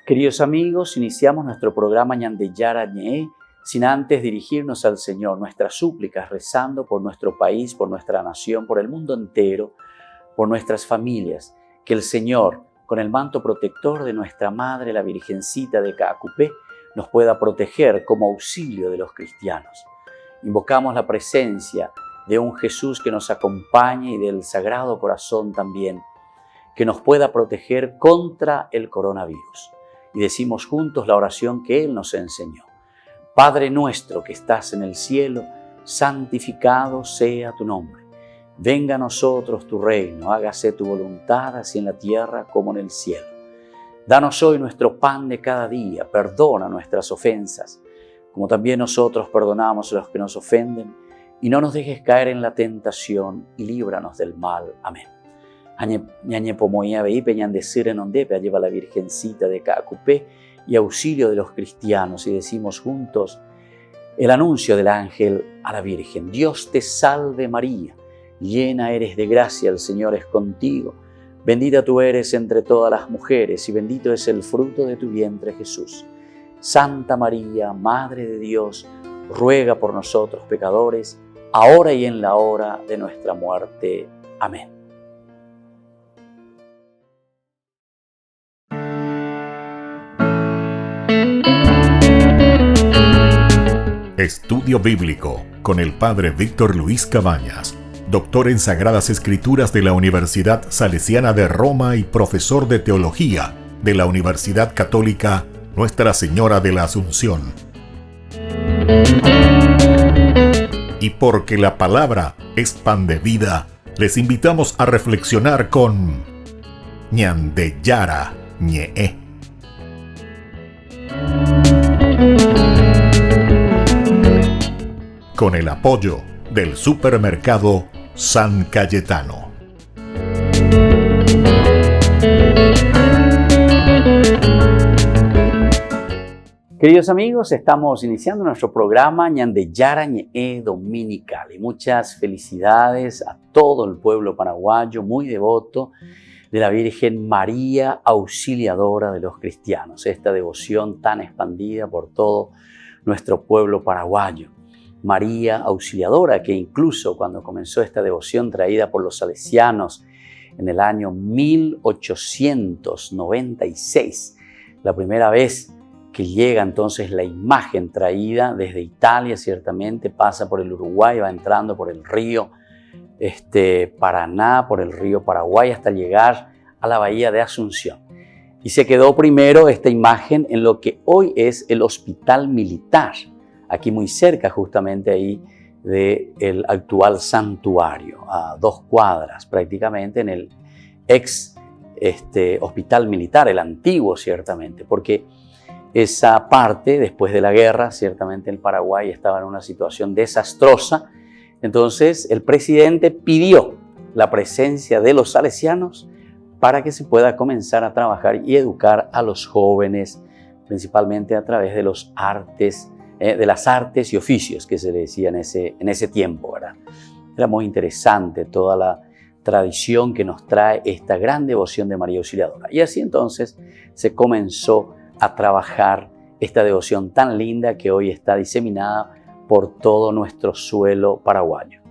Queridos amigos, iniciamos nuestro programa Ñandeyara Ñe sin antes dirigirnos al Señor, nuestras súplicas, rezando por nuestro país, por nuestra nación, por el mundo entero, por nuestras familias. Que el Señor, con el manto protector de nuestra Madre, la Virgencita de Caacupé, nos pueda proteger como auxilio de los cristianos. Invocamos la presencia de un Jesús que nos acompañe y del Sagrado Corazón también, que nos pueda proteger contra el coronavirus. Y decimos juntos la oración que Él nos enseñó. Padre nuestro que estás en el cielo, santificado sea tu nombre. Venga a nosotros tu reino, hágase tu voluntad, así en la tierra como en el cielo. Danos hoy nuestro pan de cada día, perdona nuestras ofensas, como también nosotros perdonamos a los que nos ofenden, y no nos dejes caer en la tentación, y líbranos del mal. Amén. Ñañe pomoía veipe ñandecir en ondepe, lleva la Virgencita de Caacupé y auxilio de los cristianos, y decimos juntos el anuncio del ángel a la Virgen. Dios te salve María, llena eres de gracia, el Señor es contigo. Bendita tú eres entre todas las mujeres y bendito es el fruto de tu vientre Jesús. Santa María, Madre de Dios, ruega por nosotros pecadores, ahora y en la hora de nuestra muerte. Amén. Estudio Bíblico con el Padre Víctor Luis Cabañas, doctor en Sagradas Escrituras de la Universidad Salesiana de Roma y profesor de Teología de la Universidad Católica Nuestra Señora de la Asunción. Y porque la palabra es pan de vida, les invitamos a reflexionar con Ñandeyara Ñe. Con el apoyo del supermercado San Cayetano. Queridos amigos, estamos iniciando nuestro programa Ñandeyara Ñe dominical, y muchas felicidades a todo el pueblo paraguayo muy devoto de la Virgen María, auxiliadora de los cristianos, esta devoción tan expandida por todo nuestro pueblo paraguayo. María Auxiliadora, que incluso cuando comenzó esta devoción traída por los salesianos en el año 1896, la primera vez que llega entonces la imagen traída desde Italia, ciertamente pasa por el Uruguay, va entrando por el río Paraná, por el río Paraguay, hasta llegar a la bahía de Asunción. Y se quedó primero esta imagen en lo que hoy es el Hospital Militar, aquí muy cerca justamente ahí del actual santuario, a 2 cuadras prácticamente, en el ex hospital militar, el antiguo ciertamente, porque esa parte después de la guerra, ciertamente el Paraguay estaba en una situación desastrosa. Entonces el presidente pidió la presencia de los salesianos para que se pueda comenzar a trabajar y educar a los jóvenes, principalmente a través de los artes, de las artes y oficios que se le decía en ese tiempo, ¿verdad? Era muy interesante toda la tradición que nos trae esta gran devoción de María Auxiliadora. Y así entonces se comenzó a trabajar esta devoción tan linda que hoy está diseminada por todo nuestro suelo paraguayo.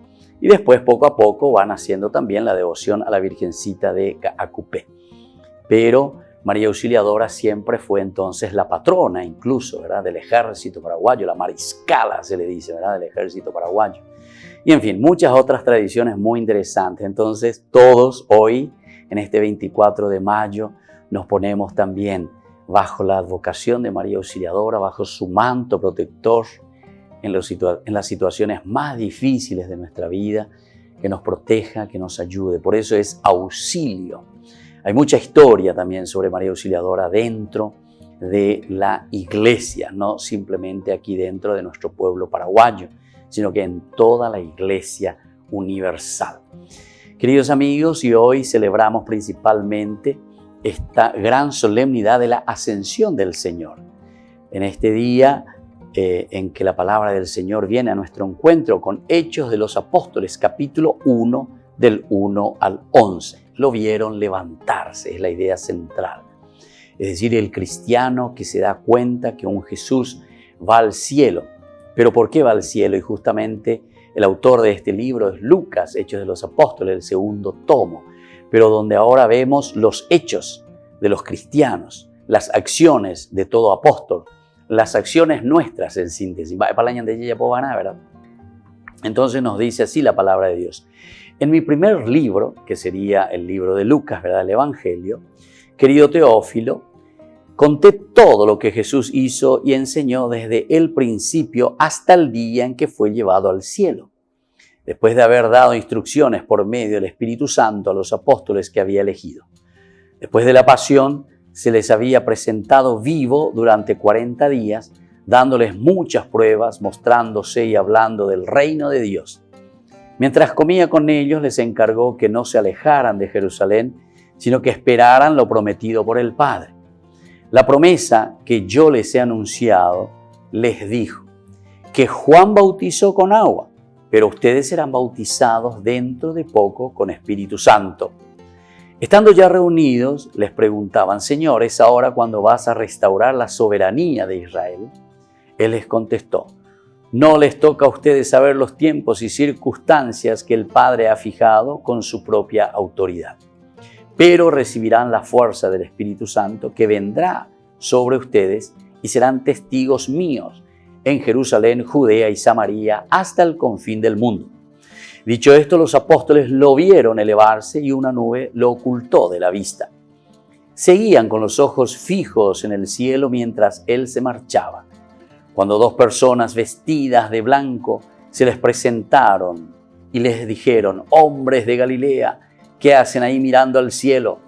Y después, poco a poco, van haciendo también la devoción a la Virgencita de Caacupé. Pero María Auxiliadora siempre fue entonces la patrona, incluso, ¿verdad?, del ejército paraguayo, la mariscala se le dice, ¿verdad?, del ejército paraguayo. Y en fin, muchas otras tradiciones muy interesantes. Entonces, todos hoy, en este 24 de mayo, nos ponemos también bajo la advocación de María Auxiliadora, bajo su manto protector en las situaciones más difíciles de nuestra vida, que nos proteja, que nos ayude. Por eso es auxilio. Hay mucha historia también sobre María Auxiliadora dentro de la iglesia, no simplemente aquí dentro de nuestro pueblo paraguayo, sino que en toda la iglesia universal. Queridos amigos, y hoy celebramos principalmente esta gran solemnidad de la Ascensión del Señor. En este día en que la palabra del Señor viene a nuestro encuentro con Hechos de los Apóstoles, capítulo 1, del 1 al 11. Lo vieron levantarse, es la idea central. es decir, el cristiano que se da cuenta que un Jesús va al cielo. ¿Pero por qué va al cielo? Y justamente el autor de este libro es Lucas, Hechos de los Apóstoles, el segundo tomo, pero donde ahora vemos los hechos de los cristianos, las acciones de todo apóstol, las acciones nuestras en síntesis. ¿Verdad? Entonces nos dice así la palabra de Dios. En mi primer libro, que sería el libro de Lucas, ¿verdad? El Evangelio, querido Teófilo, conté todo lo que Jesús hizo y enseñó desde el principio hasta el día en que fue llevado al cielo, después de haber dado instrucciones por medio del Espíritu Santo a los apóstoles que había elegido. Después de la pasión, se les había presentado vivo durante 40 días, dándoles muchas pruebas, mostrándose y hablando del reino de Dios. Mientras comía con ellos, les encargó que no se alejaran de Jerusalén, sino que esperaran lo prometido por el Padre. La promesa que yo les he anunciado, les dijo, que Juan bautizó con agua, pero ustedes serán bautizados dentro de poco con Espíritu Santo. Estando ya reunidos, les preguntaban, Señor, ¿es ahora cuando vas a restaurar la soberanía de Israel? Él les contestó, no les toca a ustedes saber los tiempos y circunstancias que el Padre ha fijado con su propia autoridad, pero recibirán la fuerza del Espíritu Santo que vendrá sobre ustedes y serán testigos míos en Jerusalén, Judea y Samaria hasta el confín del mundo. Dicho esto, los apóstoles lo vieron elevarse y una nube lo ocultó de la vista. Seguían con los ojos fijos en el cielo mientras él se marchaba. Cuando dos personas vestidas de blanco se les presentaron y les dijeron, hombres de Galilea, ¿qué hacen ahí mirando al cielo?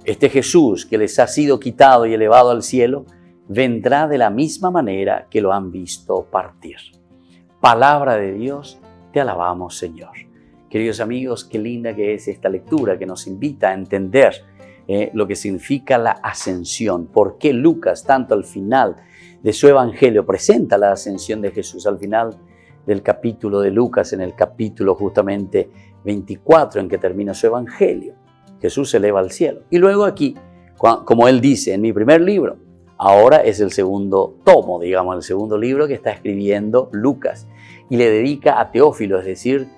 Este Jesús que les ha sido quitado y elevado al cielo, vendrá de la misma manera que lo han visto partir. Palabra de Dios, te alabamos, Señor. Queridos amigos, qué linda que es esta lectura que nos invita a entender lo que significa la ascensión. ¿Por qué Lucas, tanto al final de su evangelio, presenta la ascensión de Jesús? Al final del capítulo de Lucas, en el capítulo justamente 24 en que termina su evangelio, Jesús se eleva al cielo. Y luego aquí, como él dice en mi primer libro, ahora es el segundo tomo, digamos, el segundo libro que está escribiendo Lucas y le dedica a Teófilo, es decir,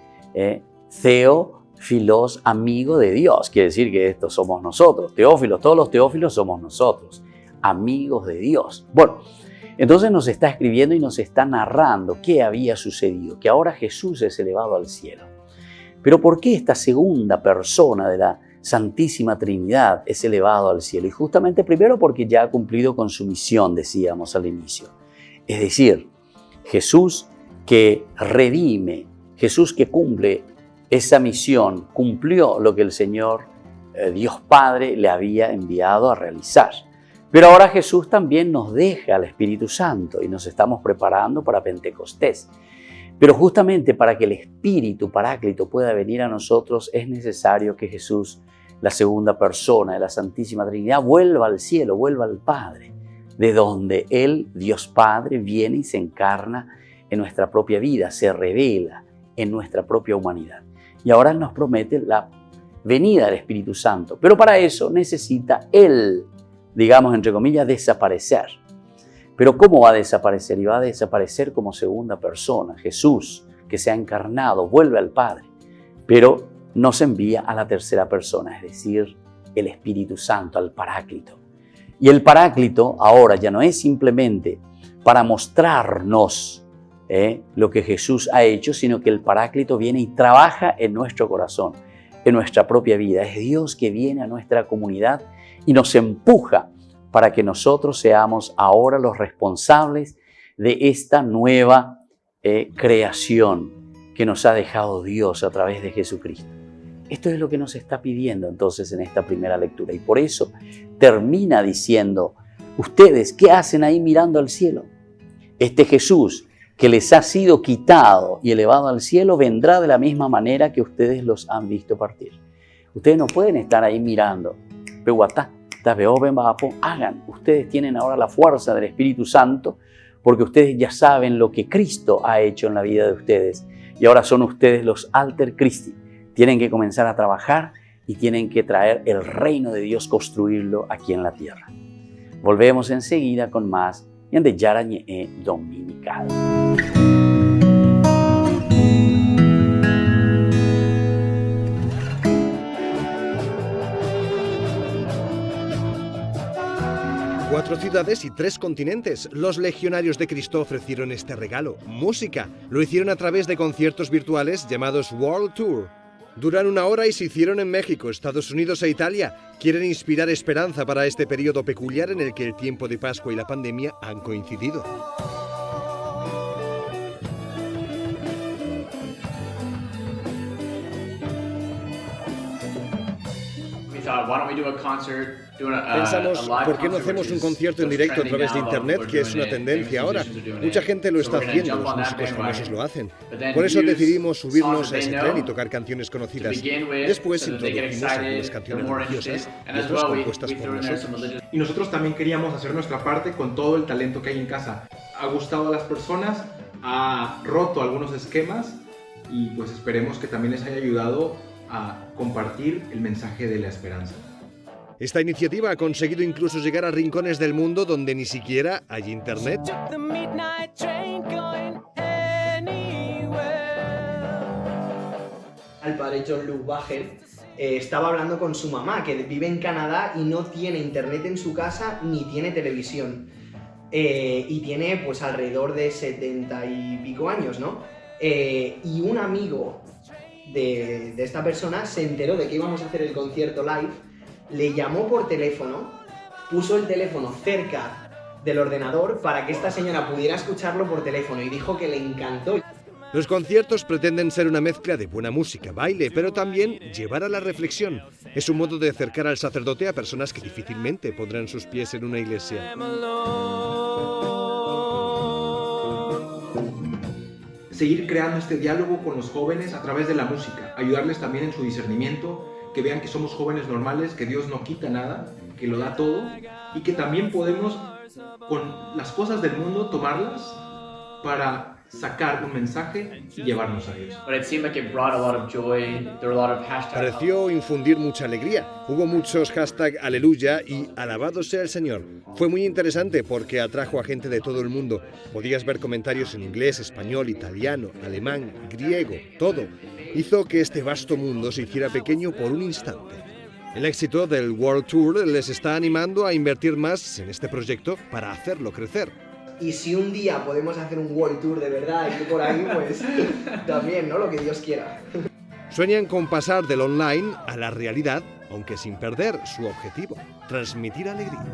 Teófilos, amigo de Dios. Quiere decir que estos somos nosotros. Teófilos, todos los Teófilos somos nosotros, amigos de Dios. Bueno, entonces nos está escribiendo y nos está narrando qué había sucedido, que ahora Jesús es elevado al cielo. Pero ¿por qué esta segunda persona de la Santísima Trinidad es elevado al cielo? Y justamente primero porque ya ha cumplido con su misión, decíamos al inicio. Es decir, Jesús que redime, Jesús que cumple esa misión, cumplió lo que el Señor, Dios Padre, le había enviado a realizar. Pero ahora Jesús también nos deja al Espíritu Santo y nos estamos preparando para Pentecostés. Pero justamente para que el Espíritu Paráclito pueda venir a nosotros es necesario que Jesús, la segunda persona de la Santísima Trinidad, vuelva al cielo, vuelva al Padre, de donde Él, Dios Padre, viene y se encarna en nuestra propia vida, se revela en nuestra propia humanidad. Y ahora Él nos promete la venida del Espíritu Santo. Pero para eso necesita Él, digamos entre comillas, desaparecer. Pero ¿cómo va a desaparecer? Y va a desaparecer como segunda persona. Jesús, que se ha encarnado, vuelve al Padre, pero nos envía a la tercera persona, es decir, el Espíritu Santo, al Paráclito. Y el Paráclito ahora ya no es simplemente para mostrarnos lo que Jesús ha hecho, sino que el Paráclito viene y trabaja en nuestro corazón, en nuestra propia vida. Es Dios que viene a nuestra comunidad y nos empuja para que nosotros seamos ahora los responsables de esta nueva creación que nos ha dejado Dios a través de Jesucristo. Esto es lo que nos está pidiendo entonces en esta primera lectura. Y por eso termina diciendo, ustedes, ¿qué hacen ahí mirando al cielo? Este Jesús que les ha sido quitado y elevado al cielo vendrá de la misma manera que ustedes los han visto partir. Ustedes no pueden estar ahí mirando. Hagan. Ustedes tienen ahora la fuerza del Espíritu Santo porque ustedes ya saben lo que Cristo ha hecho en la vida de ustedes. Y ahora son ustedes los alter Christi. Tienen que comenzar a trabajar y tienen que traer el reino de Dios, construirlo aquí en la tierra. Volvemos enseguida con más de Yarañe Dominical. Cuatro ciudades y 3 continentes. Los legionarios de Cristo ofrecieron este regalo, música. Lo hicieron a través de conciertos virtuales llamados World Tour. Duran 1 hora y se hicieron en México, Estados Unidos e Italia. Quieren inspirar esperanza para este periodo peculiar en el que el tiempo de Pascua y la pandemia han coincidido. Pensamos, ¿por qué no hacemos un concierto en directo a través de Internet, que es una tendencia ahora? Mucha gente lo está haciendo, los músicos famosos lo hacen. Por eso decidimos subirnos a ese tren y tocar canciones conocidas. Después introdujimos algunas canciones religiosas y otras compuestas por nosotros. Y nosotros también queríamos hacer nuestra parte con todo el talento que hay en casa. Ha gustado a las personas, ha roto algunos esquemas y pues esperemos que también les haya ayudado a compartir el mensaje de la esperanza. Esta iniciativa ha conseguido incluso llegar a rincones del mundo donde ni siquiera hay internet. El padre John Luke Bagel estaba hablando con su mamá, que vive en Canadá y no tiene internet en su casa ni tiene televisión. Y tiene pues alrededor de 70 y pico años, ¿no? Y un amigo de esta persona se enteró de que íbamos a hacer el concierto live, le llamó por teléfono, puso el teléfono cerca del ordenador para que esta señora pudiera escucharlo por teléfono y dijo que le encantó. Los conciertos pretenden ser una mezcla de buena música, baile, pero también llevar a la reflexión. Es un modo de acercar al sacerdote a personas que difícilmente pondrán sus pies en una iglesia. Seguir creando este diálogo con los jóvenes a través de la música, ayudarles también en su discernimiento, que vean que somos jóvenes normales, que Dios no quita nada, que lo da todo y que también podemos con las cosas del mundo tomarlas para sacar un mensaje y llevarnos a Dios. Pareció infundir mucha alegría. Hubo muchos hashtag aleluya y alabado sea el Señor. Fue muy interesante porque atrajo a gente de todo el mundo. Podías ver comentarios en inglés, español, italiano, alemán, griego, todo. Hizo que este vasto mundo se hiciera pequeño por un instante. El éxito del World Tour les está animando a invertir más en este proyecto para hacerlo crecer. Y si un día podemos hacer un World Tour de verdad y por ahí, pues también, ¿no? Lo que Dios quiera. Sueñan con pasar del online a la realidad, aunque sin perder su objetivo, transmitir alegría.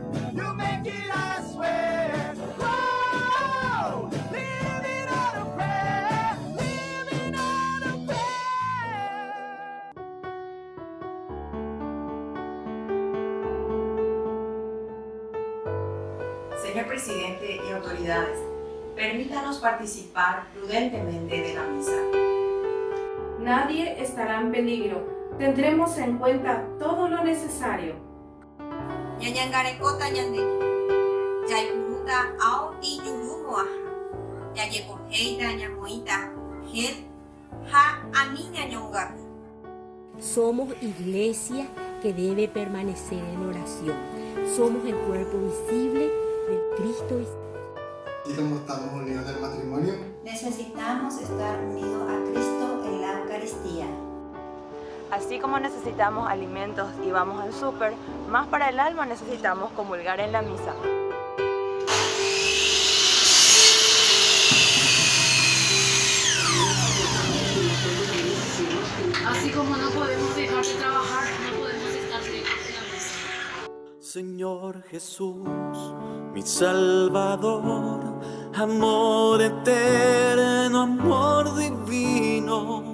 Señor presidente y autoridades, permítanos participar prudentemente de la misa. Nadie estará en peligro. Tendremos en cuenta todo lo necesario. Ñañangarekota ñandeki, yaipuruta ao ti yurumoa, yayekoheita ñamoita, gel ha ani ñañongaku. Somos iglesia que debe permanecer en oración. Somos el cuerpo visible del Cristo. Y como estamos unidos en el matrimonio, necesitamos estar unidos a Cristo en la Eucaristía. Así como necesitamos alimentos y vamos al súper, más para el alma necesitamos comulgar en la misa. Así como no podemos dejar de trabajar, no podemos estar lejos de la misa. Señor Jesús, mi Salvador, amor eterno, amor divino.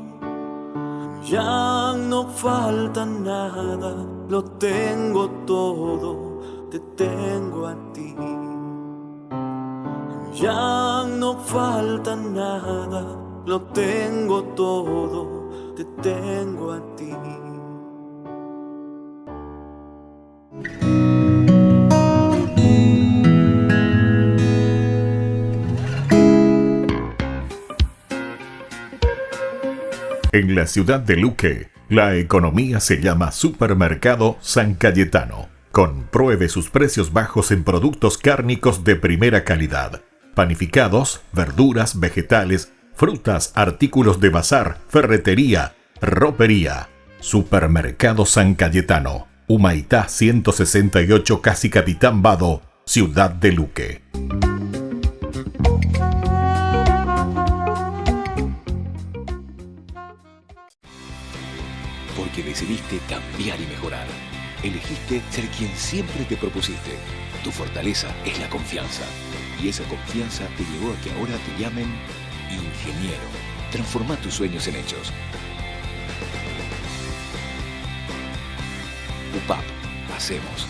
Ya no falta nada, lo tengo todo, te tengo a ti. Ya no falta nada, lo tengo todo, te tengo a ti. En la ciudad de Luque, la economía se llama Supermercado San Cayetano, Compruebe sus precios bajos en productos cárnicos de primera calidad. Panificados, verduras, vegetales, frutas, artículos de bazar, ferretería, ropería. Supermercado San Cayetano, Humaitá 168, Casi Capitán Vado, Ciudad de Luque. Porque decidiste cambiar y mejorar. Elegiste ser quien siempre te propusiste. Tu fortaleza es la confianza. Y esa confianza te llevó a que ahora te llamen ingeniero. Transforma tus sueños en hechos. UPAP. Hacemos.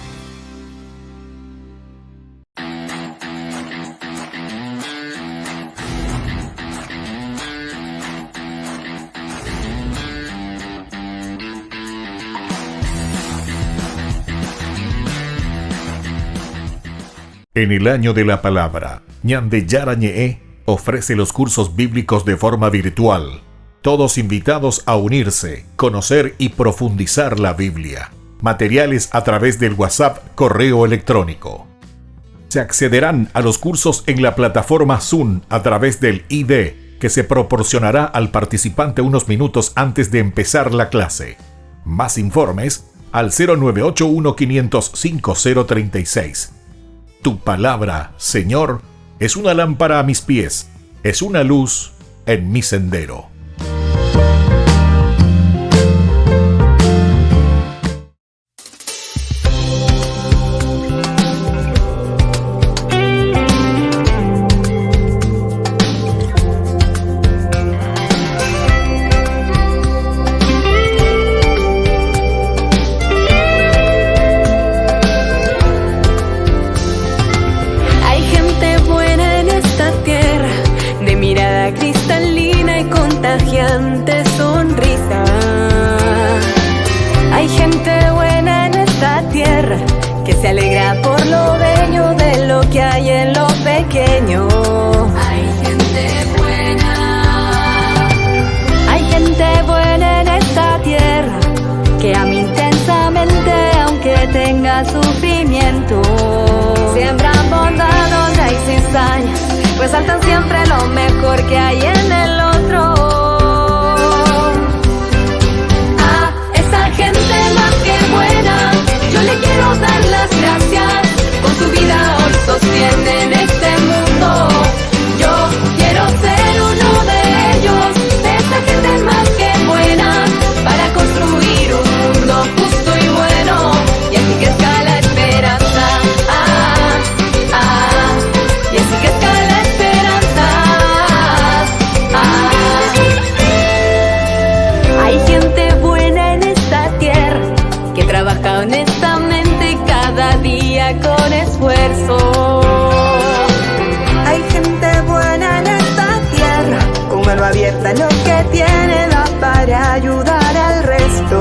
En el año de la palabra, Ñande Yarañe'e ofrece los cursos bíblicos de forma virtual. Todos invitados a unirse, conocer y profundizar la Biblia. Materiales a través del WhatsApp, correo electrónico. Se accederán a los cursos en la plataforma Zoom a través del ID, que se proporcionará al participante unos minutos antes de empezar la clase. Más informes al 0981 505 036. Tu palabra, Señor, es una lámpara a mis pies, es una luz en mi sendero. Sonrisa. Hay gente buena en esta tierra que se alegra por lo bello de lo que hay en lo pequeño. Hay gente buena. Hay gente buena en esta tierra que ama intensamente aunque tenga sufrimiento. Siembran bondad donde hay cizaña, resaltan siempre lo mejor que hay en el otro. Yo le quiero dar las gracias, con su vida hoy sostienen este mundo. Yo quiero ser uno de ellos, de esa gente más que buena, para construir un mundo justo y bueno, y así crezca la esperanza. Y así crezca la esperanza. Hay gente buena en esta tierra que trabaja honestamente cada día con esfuerzo. Hay gente buena en esta tierra, con mano abierta en lo que tiene, da para ayudar al resto.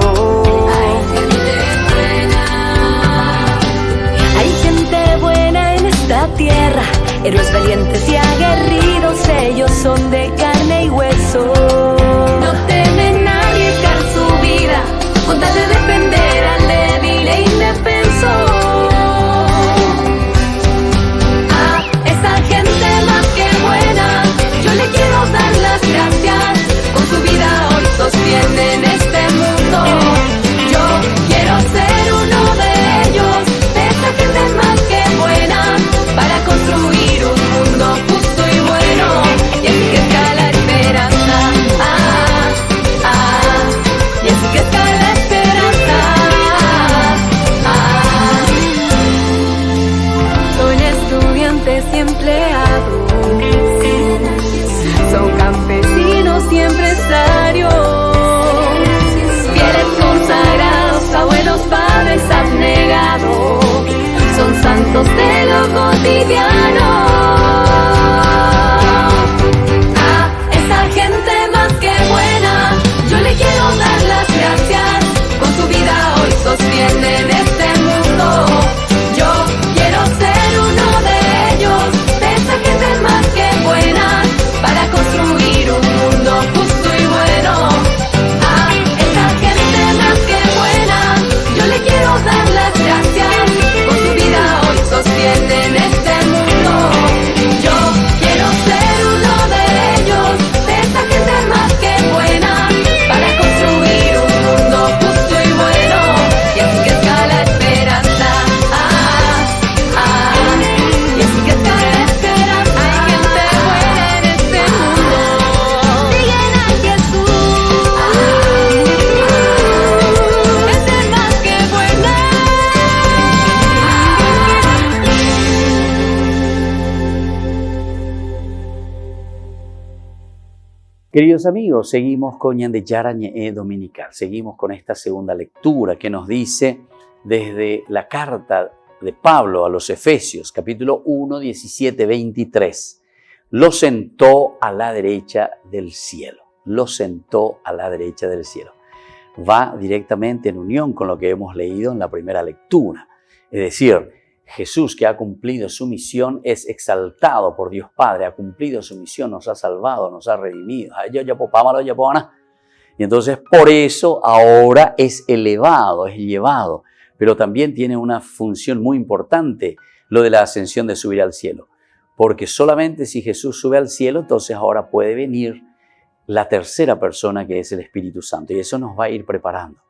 Hay gente buena. Hay gente buena en esta tierra, héroes valientes y aguerridos, ellos son de carne y hueso. No temen a arriesgar su vida con tal de defender al débil e indefenso. A esa gente más que buena, yo le quiero dar las gracias, con su vida hoy sostienen Queridos amigos, seguimos con Ñandeyara Ñe'e Dominical. Seguimos con esta segunda lectura que nos dice desde la carta de Pablo a los Efesios, capítulo 1, 17, 23. Lo sentó a la derecha del cielo. Lo sentó a la derecha del cielo. Va directamente en unión con lo que hemos leído en la primera lectura. Es decir, Jesús, que ha cumplido su misión, es exaltado por Dios Padre, ha cumplido su misión, nos ha salvado, nos ha redimido. Y entonces por eso ahora es elevado, es llevado, pero también tiene una función muy importante, lo de la ascensión de subir al cielo. Porque solamente si Jesús sube al cielo, entonces ahora puede venir la tercera persona, que es el Espíritu Santo, y eso nos va a ir preparando.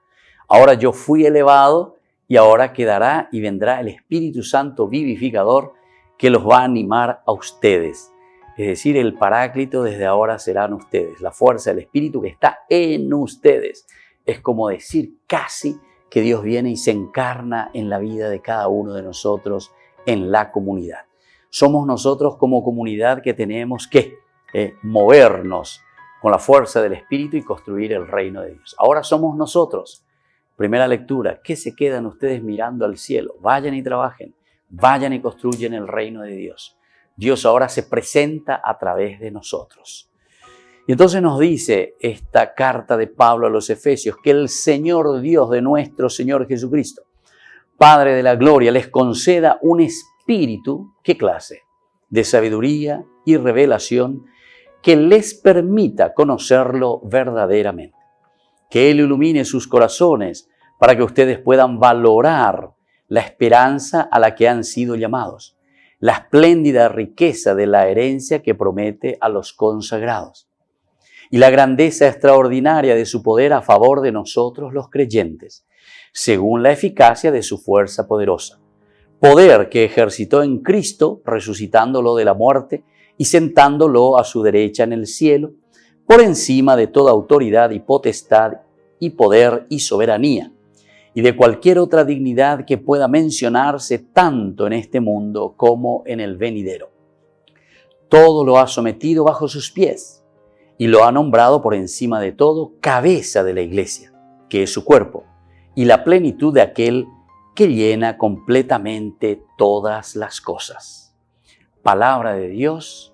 Ahora yo fui elevado, y ahora quedará y vendrá el Espíritu Santo vivificador que los va a animar a ustedes. Es decir, el Paráclito desde ahora serán ustedes. La fuerza del Espíritu que está en ustedes. Es como decir casi que Dios viene y se encarna en la vida de cada uno de nosotros en la comunidad. Somos nosotros como comunidad que tenemos que movernos con la fuerza del Espíritu y construir el reino de Dios. Ahora somos nosotros. Primera lectura, ¿qué se quedan ustedes mirando al cielo? Vayan y trabajen, vayan y construyen el reino de Dios. Dios ahora se presenta a través de nosotros. Y entonces nos dice esta carta de Pablo a los Efesios que el Señor Dios de nuestro Señor Jesucristo, Padre de la gloria, les conceda un espíritu, ¿qué clase? De sabiduría y revelación que les permita conocerlo verdaderamente. Que Él ilumine sus corazones para que ustedes puedan valorar la esperanza a la que han sido llamados, la espléndida riqueza de la herencia que promete a los consagrados y la grandeza extraordinaria de su poder a favor de nosotros los creyentes, según la eficacia de su fuerza poderosa. Poder que ejercitó en Cristo, resucitándolo de la muerte y sentándolo a su derecha en el cielo, por encima de toda autoridad y potestad y poder y soberanía, y de cualquier otra dignidad que pueda mencionarse tanto en este mundo como en el venidero. Todo lo ha sometido bajo sus pies, y lo ha nombrado por encima de todo cabeza de la iglesia, que es su cuerpo, y la plenitud de aquel que llena completamente todas las cosas. Palabra de Dios,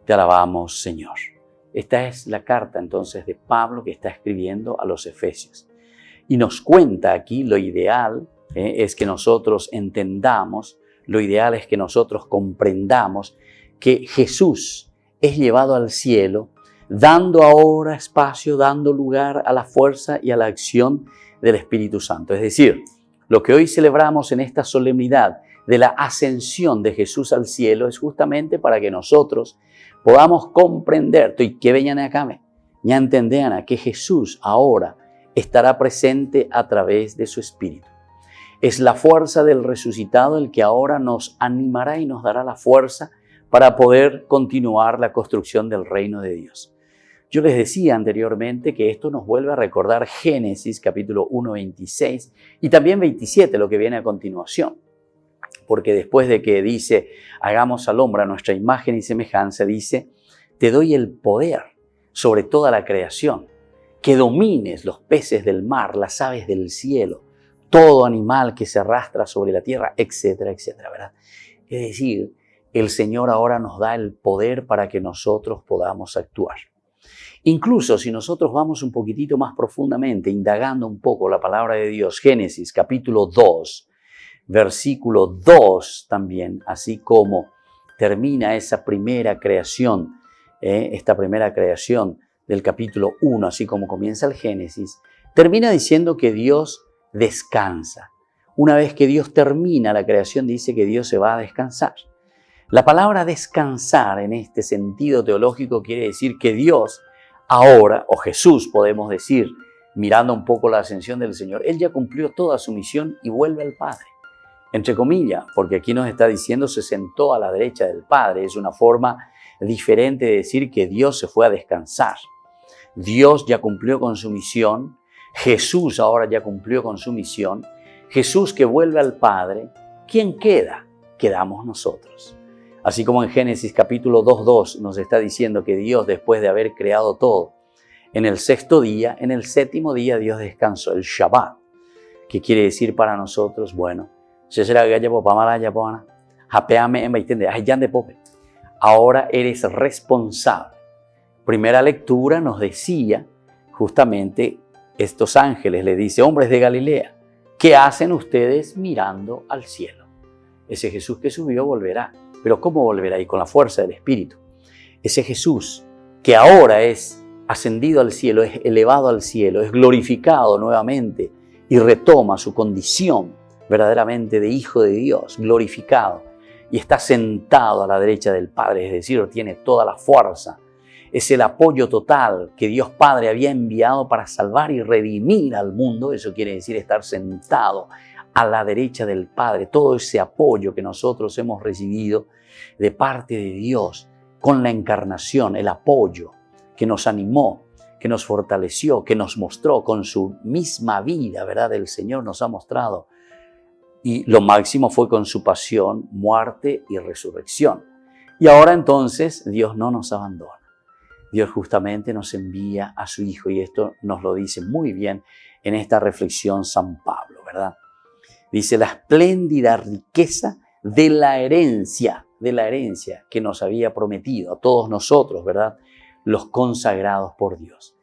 te alabamos, Señor. Esta es la carta entonces de Pablo que está escribiendo a los Efesios. Y nos cuenta aquí lo ideal es que nosotros entendamos, lo ideal es que nosotros comprendamos que Jesús es llevado al cielo, dando ahora espacio, dando lugar a la fuerza y a la acción del Espíritu Santo. Es decir, lo que hoy celebramos en esta solemnidad de la ascensión de Jesús al cielo es justamente para que nosotros podamos comprender, que vengan acá, ya entendean que Jesús ahora estará presente a través de su Espíritu. Es la fuerza del resucitado el que ahora nos animará y nos dará la fuerza para poder continuar la construcción del reino de Dios. Yo les decía anteriormente que esto nos vuelve a recordar Génesis capítulo 1, 26 y también 27, lo que viene a continuación. Porque después de que dice, hagamos al hombre a nuestra imagen y semejanza, dice, te doy el poder sobre toda la creación, que domines los peces del mar, las aves del cielo, todo animal que se arrastra sobre la tierra, etcétera, etcétera, ¿verdad? Es decir, el Señor ahora nos da el poder para que nosotros podamos actuar. Incluso si nosotros vamos un poquitito más profundamente, indagando un poco la palabra de Dios, Génesis capítulo 2, versículo 2 también, así como termina esa primera creación, esta primera creación del capítulo 1, así como comienza el Génesis, termina diciendo que Dios descansa. Una vez que Dios termina la creación, dice que Dios se va a descansar. La palabra descansar en este sentido teológico quiere decir que Dios ahora, o Jesús podemos decir, mirando un poco la ascensión del Señor, Él ya cumplió toda su misión y vuelve al Padre. Entre comillas, porque aquí nos está diciendo se sentó a la derecha del Padre. Es una forma diferente de decir que Dios se fue a descansar. Dios ya cumplió con su misión. Jesús ahora ya cumplió con su misión. Jesús que vuelve al Padre. ¿Quién queda? Quedamos nosotros. Así como en Génesis capítulo 2:2 nos está diciendo que Dios, después de haber creado todo, en el sexto día, en el séptimo día Dios descansó, el Shabbat. ¿Qué quiere decir para nosotros? Bueno, ahora eres responsable. Primera lectura nos decía justamente estos ángeles, le dice, hombres de Galilea, ¿qué hacen ustedes mirando al cielo? Ese Jesús que subió volverá. ¿Pero cómo volverá? Y con la fuerza del Espíritu. Ese Jesús que ahora es ascendido al cielo, es elevado al cielo, es glorificado nuevamente y retoma su condición verdaderamente de Hijo de Dios, glorificado, y está sentado a la derecha del Padre, es decir, tiene toda la fuerza. Es el apoyo total que Dios Padre había enviado para salvar y redimir al mundo. Eso quiere decir estar sentado a la derecha del Padre. Todo ese apoyo que nosotros hemos recibido de parte de Dios con la encarnación, el apoyo que nos animó, que nos fortaleció, que nos mostró con su misma vida, ¿verdad? El Señor nos ha mostrado. Y lo máximo fue con su pasión, muerte y resurrección. Y ahora entonces Dios no nos abandona. Dios justamente nos envía a su Hijo, y esto nos lo dice muy bien en esta reflexión San Pablo, ¿verdad? Dice la espléndida riqueza de la herencia que nos había prometido a todos nosotros, ¿verdad? Los consagrados por Dios.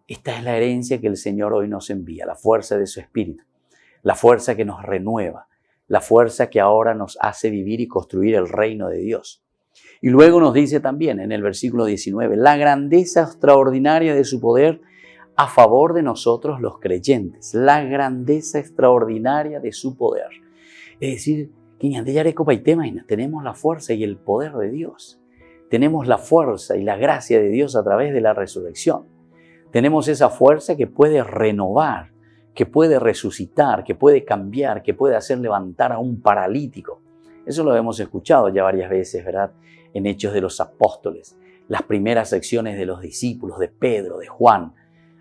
Esta es la herencia que el Señor hoy nos envía, la fuerza de su Espíritu, la fuerza que nos renueva, la fuerza que ahora nos hace vivir y construir el reino de Dios. Y luego nos dice también en el versículo 19, la grandeza extraordinaria de su poder a favor de nosotros los creyentes. La grandeza extraordinaria de su poder. Es decir, que tenemos la fuerza y el poder de Dios. Tenemos la fuerza y la gracia de Dios a través de la resurrección. Tenemos esa fuerza que puede renovar, que puede resucitar, que puede cambiar, que puede hacer levantar a un paralítico. Eso lo hemos escuchado ya varias veces, ¿verdad? En Hechos de los Apóstoles, las primeras secciones de los discípulos, de Pedro, de Juan.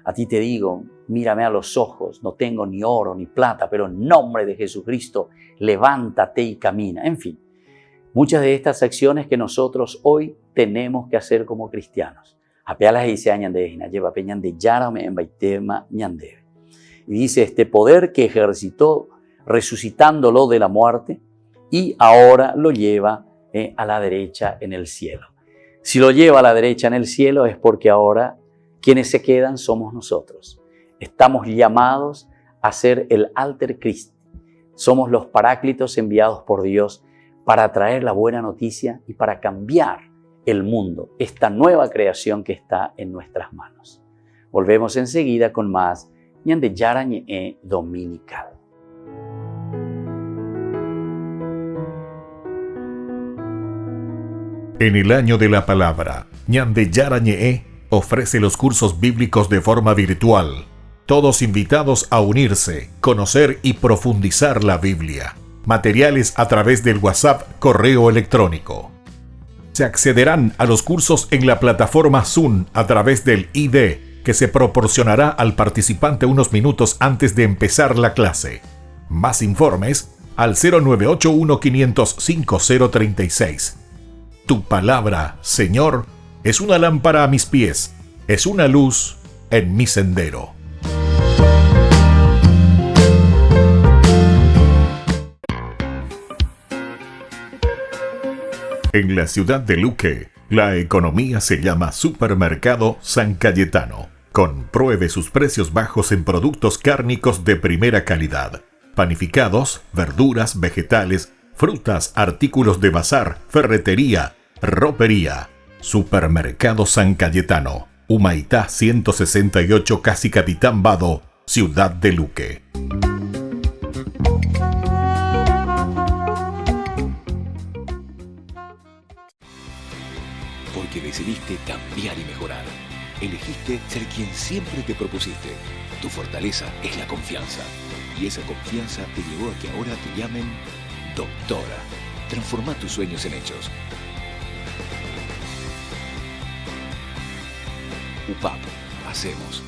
A ti te digo, mírame a los ojos, no tengo ni oro ni plata, pero en nombre de Jesucristo, levántate y camina. En fin, muchas de estas acciones que nosotros hoy tenemos que hacer como cristianos. Y dice este poder que ejercitó resucitándolo de la muerte y ahora lo lleva a la derecha en el cielo. Si lo lleva a la derecha en el cielo es porque ahora quienes se quedan somos nosotros. Estamos llamados a ser el alter Christi. Somos los paráclitos enviados por Dios para traer la buena noticia y para cambiar el mundo, esta nueva creación que está en nuestras manos. Volvemos enseguida con más Ñande Yarañe Dominical. En el año de la palabra, Ñande Yarañe ofrece los cursos bíblicos de forma virtual. Todos invitados a unirse, conocer y profundizar la Biblia. Materiales a través del WhatsApp, correo electrónico. Se accederán a los cursos en la plataforma Zoom a través del ID que se proporcionará al participante unos minutos antes de empezar la clase. Más informes al 0981-500-5036. Tu palabra, Señor, es una lámpara a mis pies, es una luz en mi sendero. En la ciudad de Luque, la economía se llama Supermercado San Cayetano. Compruebe sus precios bajos en productos cárnicos de primera calidad. Panificados, verduras, vegetales, frutas, artículos de bazar, ferretería, ropería. Supermercado San Cayetano, Humaitá 168, Casi Capitán Vado, Ciudad de Luque. Porque decidiste cambiar y mejorar. Elegiste ser quien siempre te propusiste. Tu fortaleza es la confianza. Y esa confianza te llevó a que ahora te llamen doctora. Transforma tus sueños en hechos. UPAP. Hacemos.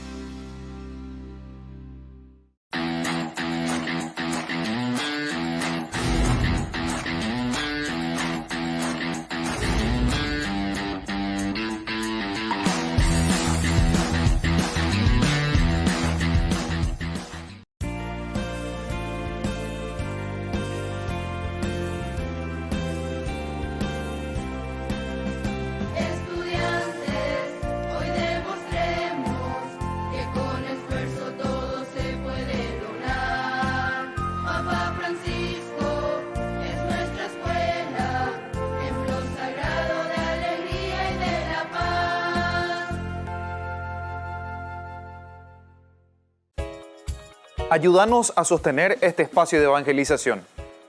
Ayúdanos a sostener este espacio de evangelización.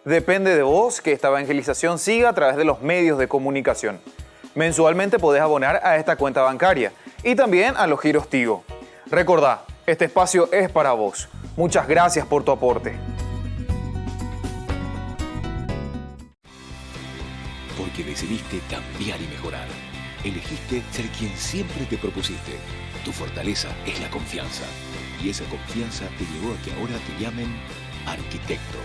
Depende de vos que esta evangelización siga a través de los medios de comunicación. Mensualmente podés abonar a esta cuenta bancaria y también a los giros Tigo. Recordá, este espacio es para vos. Muchas gracias por tu aporte. Porque decidiste cambiar y mejorar. Elegiste ser quien siempre te propusiste. Tu fortaleza es la confianza. Y esa confianza te llevó a que ahora te llamen arquitecto.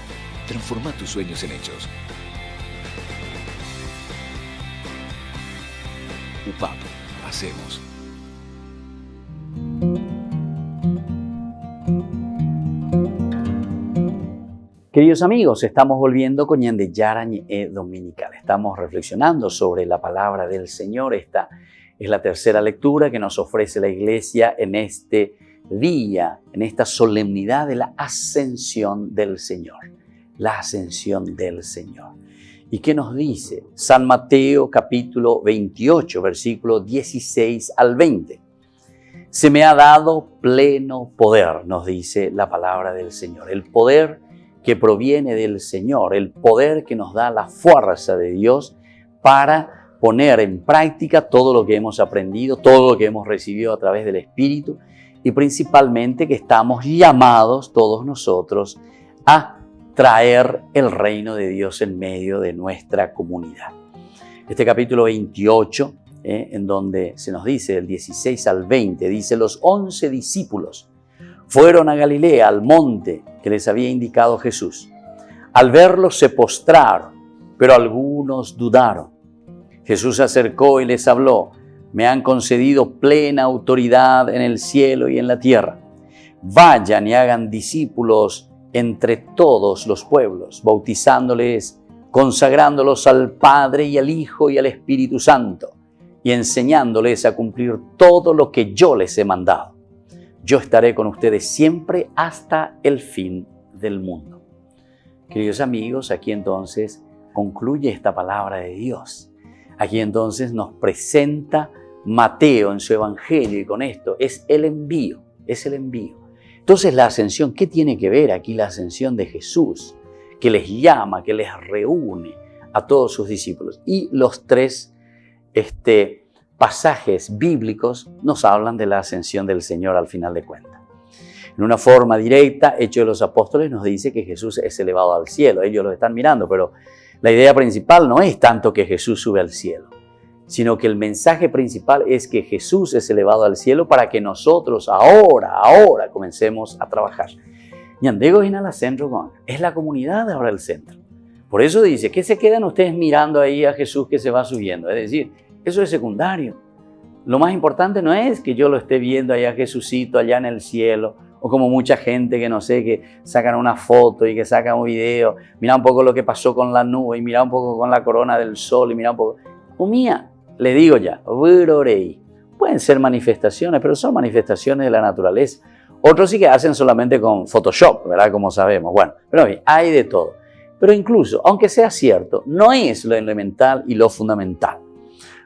Transforma tus sueños en hechos. UPAP. Hacemos. Queridos amigos, estamos volviendo con Ñande Yarañ Dominical. Estamos reflexionando sobre la palabra del Señor. Esta es la tercera lectura que nos ofrece la Iglesia en este día, en esta solemnidad de la ascensión del Señor. La ascensión del Señor. ¿Y qué nos dice? San Mateo capítulo 28, versículo 16 al 20. Se me ha dado pleno poder, nos dice la palabra del Señor. El poder que proviene del Señor, el poder que nos da la fuerza de Dios para poner en práctica todo lo que hemos aprendido, todo lo que hemos recibido a través del Espíritu y principalmente que estamos llamados todos nosotros a traer el reino de Dios en medio de nuestra comunidad. Este capítulo 28, en donde se nos dice del 16 al 20, dice: los 11 discípulos fueron a Galilea, al monte que les había indicado Jesús. Al verlo se postraron, pero algunos dudaron. Jesús se acercó y les habló: me han concedido plena autoridad en el cielo y en la tierra. Vayan y hagan discípulos entre todos los pueblos, bautizándoles, consagrándolos al Padre y al Hijo y al Espíritu Santo, y enseñándoles a cumplir todo lo que yo les he mandado. Yo estaré con ustedes siempre hasta el fin del mundo. Queridos amigos, aquí entonces concluye esta palabra de Dios. Aquí entonces nos presenta Mateo en su Evangelio y con esto es el envío, es el envío. Entonces la ascensión, ¿qué tiene que ver aquí la ascensión de Jesús? Que les llama, que les reúne a todos sus discípulos. Y los tres pasajes bíblicos nos hablan de la ascensión del Señor al final de cuentas. En una forma directa, Hechos de los Apóstoles nos dice que Jesús es elevado al cielo. Ellos lo están mirando, pero la idea principal no es tanto que Jesús sube al cielo, sino que el mensaje principal es que Jesús es elevado al cielo para que nosotros ahora comencemos a trabajar. Ñandego Inala Centro es la comunidad ahora el centro. Por eso dice, ¿qué se quedan ustedes mirando ahí a Jesús que se va subiendo? Es decir, eso es secundario. Lo más importante no es que yo lo esté viendo allá a Jesucito allá en el cielo, o como mucha gente que no sé, que sacan una foto y que sacan un video, mira un poco lo que pasó con la nube, y mira un poco con la corona del sol, y mira un poco. Mía, le digo ya, pueden ser manifestaciones, pero son manifestaciones de la naturaleza. Otros sí que hacen solamente con Photoshop, ¿verdad? Como sabemos. Bueno, pero bien, hay de todo. Pero incluso, aunque sea cierto, no es lo elemental y lo fundamental.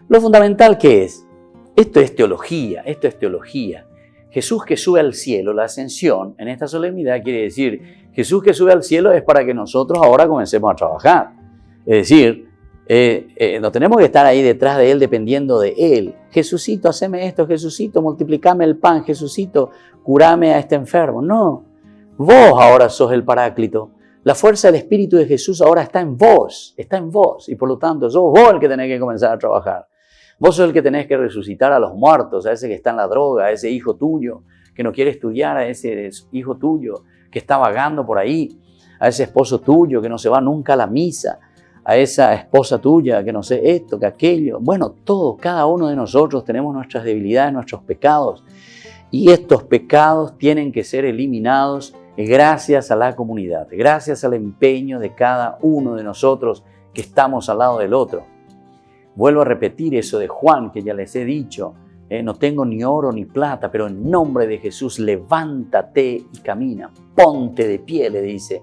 Lo fundamental, ¿qué es? Esto es teología, esto es teología. Jesús que sube al cielo, la ascensión, en esta solemnidad quiere decir, Jesús que sube al cielo es para que nosotros ahora comencemos a trabajar. Es decir, no tenemos que estar ahí detrás de Él dependiendo de Él. Jesucito, haceme esto, Jesucito, multiplicame el pan, Jesucito, curame a este enfermo. No, vos ahora sos el Paráclito. La fuerza del Espíritu de Jesús ahora está en vos, y por lo tanto sos vos el que tenés que comenzar a trabajar. Vos sos el que tenés que resucitar a los muertos, a ese que está en la droga, a ese hijo tuyo que no quiere estudiar, a ese hijo tuyo que está vagando por ahí, a ese esposo tuyo que no se va nunca a la misa, a esa esposa tuya que no sé esto, que aquello. Bueno, todos, cada uno de nosotros tenemos nuestras debilidades, nuestros pecados. Y estos pecados tienen que ser eliminados gracias a la comunidad, gracias al empeño de cada uno de nosotros que estamos al lado del otro. Vuelvo a repetir eso de Juan, que ya les he dicho, no tengo ni oro ni plata, pero en nombre de Jesús levántate y camina, ponte de pie, le dice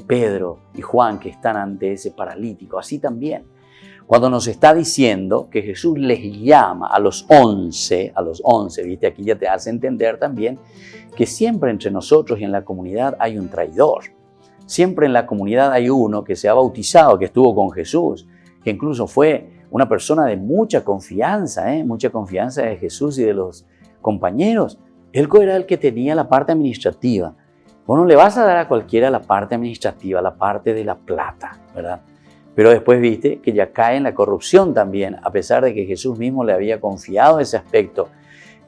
Pedro y Juan que están ante ese paralítico. Así también, cuando nos está diciendo que Jesús les llama a los 11, ¿viste? Aquí ya te hace entender también que siempre entre nosotros y en la comunidad hay un traidor. Siempre en la comunidad hay uno que se ha bautizado, que estuvo con Jesús, que incluso fue una persona de mucha confianza de Jesús y de los compañeros. Él era el que tenía la parte administrativa. Vos no le vas a dar a cualquiera la parte administrativa, la parte de la plata, ¿verdad? Pero después viste que ya cae en la corrupción también, a pesar de que Jesús mismo le había confiado ese aspecto.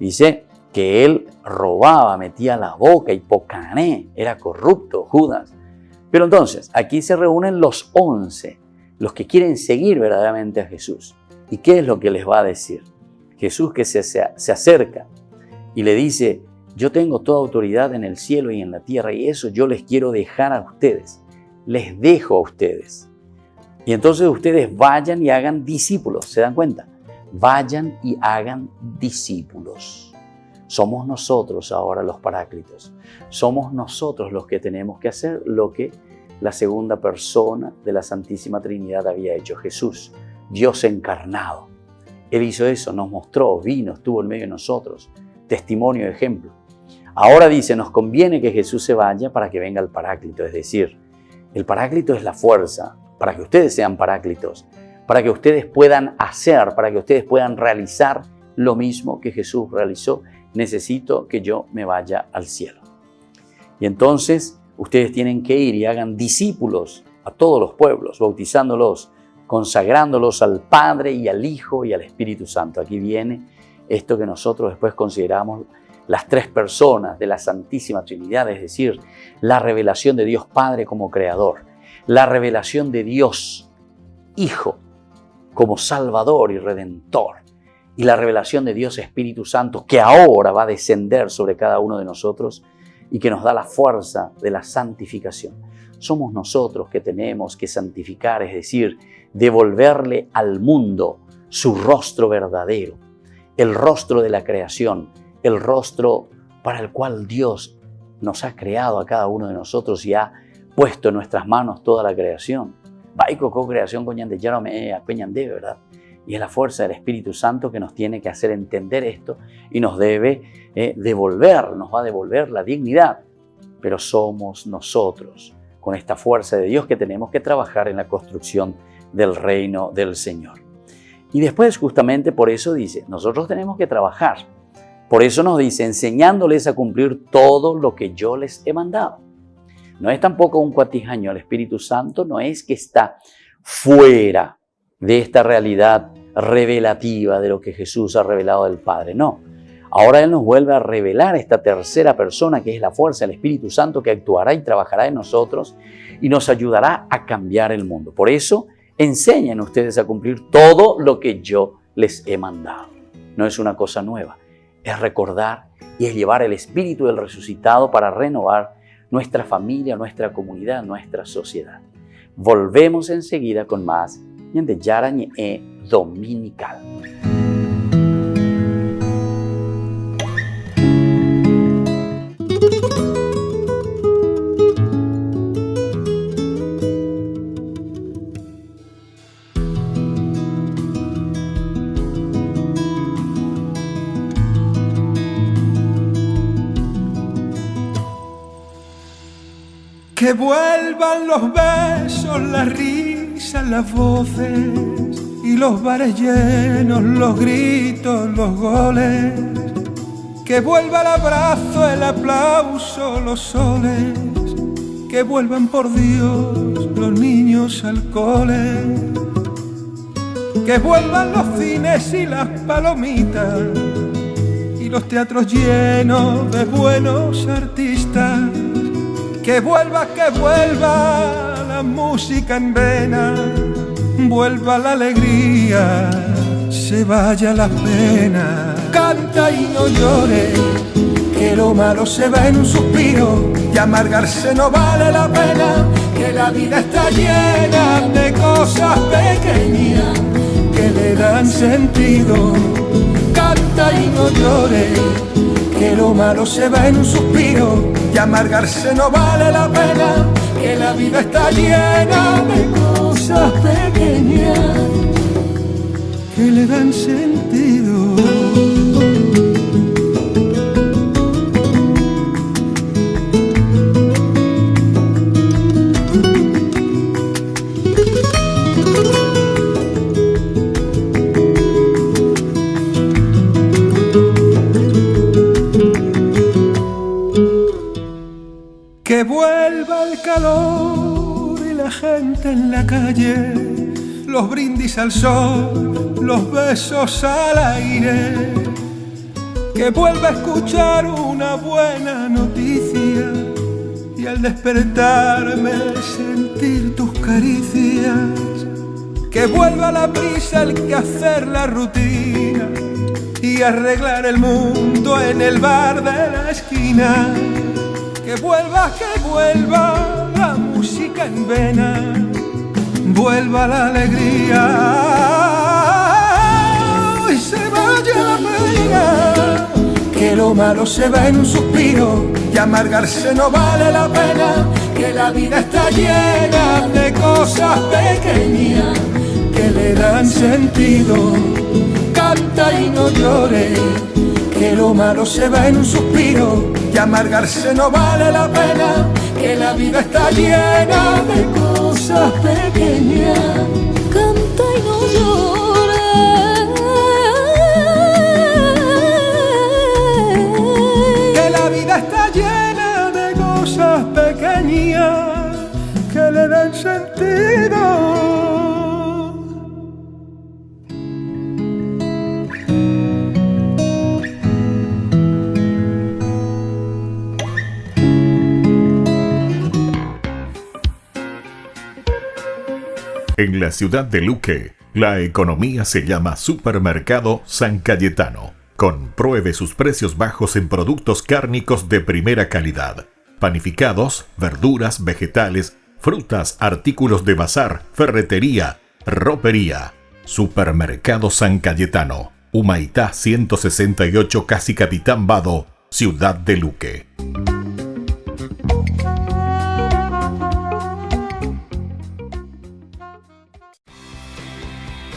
Dice que él robaba, metía la boca, hipocané, era corrupto, Judas. Pero entonces, aquí se reúnen los 11, los que quieren seguir verdaderamente a Jesús. ¿Y qué es lo que les va a decir? Jesús que se acerca y le dice, yo tengo toda autoridad en el cielo y en la tierra y eso yo les quiero dejar a ustedes. Les dejo a ustedes. Y entonces ustedes vayan y hagan discípulos, ¿se dan cuenta? Vayan y hagan discípulos. Somos nosotros ahora los paráclitos. Somos nosotros los que tenemos que hacer lo que la segunda persona de la Santísima Trinidad había hecho, Jesús, Dios encarnado. Él hizo eso, nos mostró, vino, estuvo en medio de nosotros, testimonio, ejemplo. Ahora dice, nos conviene que Jesús se vaya para que venga el paráclito, es decir, el paráclito es la fuerza para que ustedes sean paráclitos, para que ustedes puedan hacer, para que ustedes puedan realizar lo mismo que Jesús realizó. Necesito que yo me vaya al cielo. Y entonces ustedes tienen que ir y hagan discípulos a todos los pueblos, bautizándolos, consagrándolos al Padre y al Hijo y al Espíritu Santo. Aquí viene esto que nosotros después consideramos las tres personas de la Santísima Trinidad, es decir, la revelación de Dios Padre como Creador, la revelación de Dios Hijo como Salvador y Redentor, y la revelación de Dios Espíritu Santo que ahora va a descender sobre cada uno de nosotros y que nos da la fuerza de la santificación. Somos nosotros que tenemos que santificar, es decir, devolverle al mundo su rostro verdadero, el rostro de la creación, el rostro para el cual Dios nos ha creado a cada uno de nosotros y ha puesto en nuestras manos toda la creación. Baiko co-creación con Yandeyarome Peñandé, ¿verdad? Y es la fuerza del Espíritu Santo que nos tiene que hacer entender esto y nos debe nos va a devolver la dignidad. Pero somos nosotros, con esta fuerza de Dios, que tenemos que trabajar en la construcción del reino del Señor. Y después, justamente por eso dice, nosotros tenemos que trabajar. Por eso nos dice, enseñándoles a cumplir todo lo que yo les he mandado. No es tampoco un cuatijaño, el Espíritu Santo no es que está fuera de esta realidad revelativa de lo que Jesús ha revelado del Padre. No, ahora Él nos vuelve a revelar esta tercera persona que es la fuerza del Espíritu Santo que actuará y trabajará en nosotros y nos ayudará a cambiar el mundo. Por eso, enseñen ustedes a cumplir todo lo que yo les he mandado. No es una cosa nueva, es recordar y es llevar el Espíritu del resucitado para renovar nuestra familia, nuestra comunidad, nuestra sociedad. Volvemos enseguida con más de Yarañe Dominical. Que vuelvan los besos, las risas, las voces y los bares llenos, los gritos, los goles. Que vuelva el abrazo, el aplauso, los soles. Que vuelvan por Dios los niños al cole. Que vuelvan los cines y las palomitas y los teatros llenos de buenos artistas. Que vuelva la música en vena, vuelva la alegría, se vaya la pena. Canta y no llores, que lo malo se va en un suspiro, y amargarse no vale la pena, que la vida está llena de cosas pequeñas que le dan sentido. Canta y no llores, que lo malo se va en un suspiro, y amargarse no vale la pena, que la vida está llena de cosas pequeñas que le dan sentido. vuelva el calor y la gente en la calle, los brindis al sol, los besos al aire. Que vuelva a escuchar una buena noticia y al despertarme sentir tus caricias. Que vuelva la prisa, el quehacer, la rutina y arreglar el mundo en el bar de la esquina. Que vuelva la música en vena, vuelva la alegría y se vaya la pena. Que lo malo se va en un suspiro y amargarse no vale la pena. Que la vida está llena de cosas pequeñas que le dan sentido. Canta y no llores, que lo malo se va en un suspiro y amargarse no vale la pena. Que la vida está llena de cosas pequeñas. Canta y no llores, que la vida está llena de cosas pequeñas que le dan sentido. En la ciudad de Luque, la economía se llama Supermercado San Cayetano. Compruebe sus precios bajos en productos cárnicos de primera calidad. Panificados, verduras, vegetales, frutas, artículos de bazar, ferretería, ropería. Supermercado San Cayetano, Humaitá 168, Casi Capitán Vado, ciudad de Luque.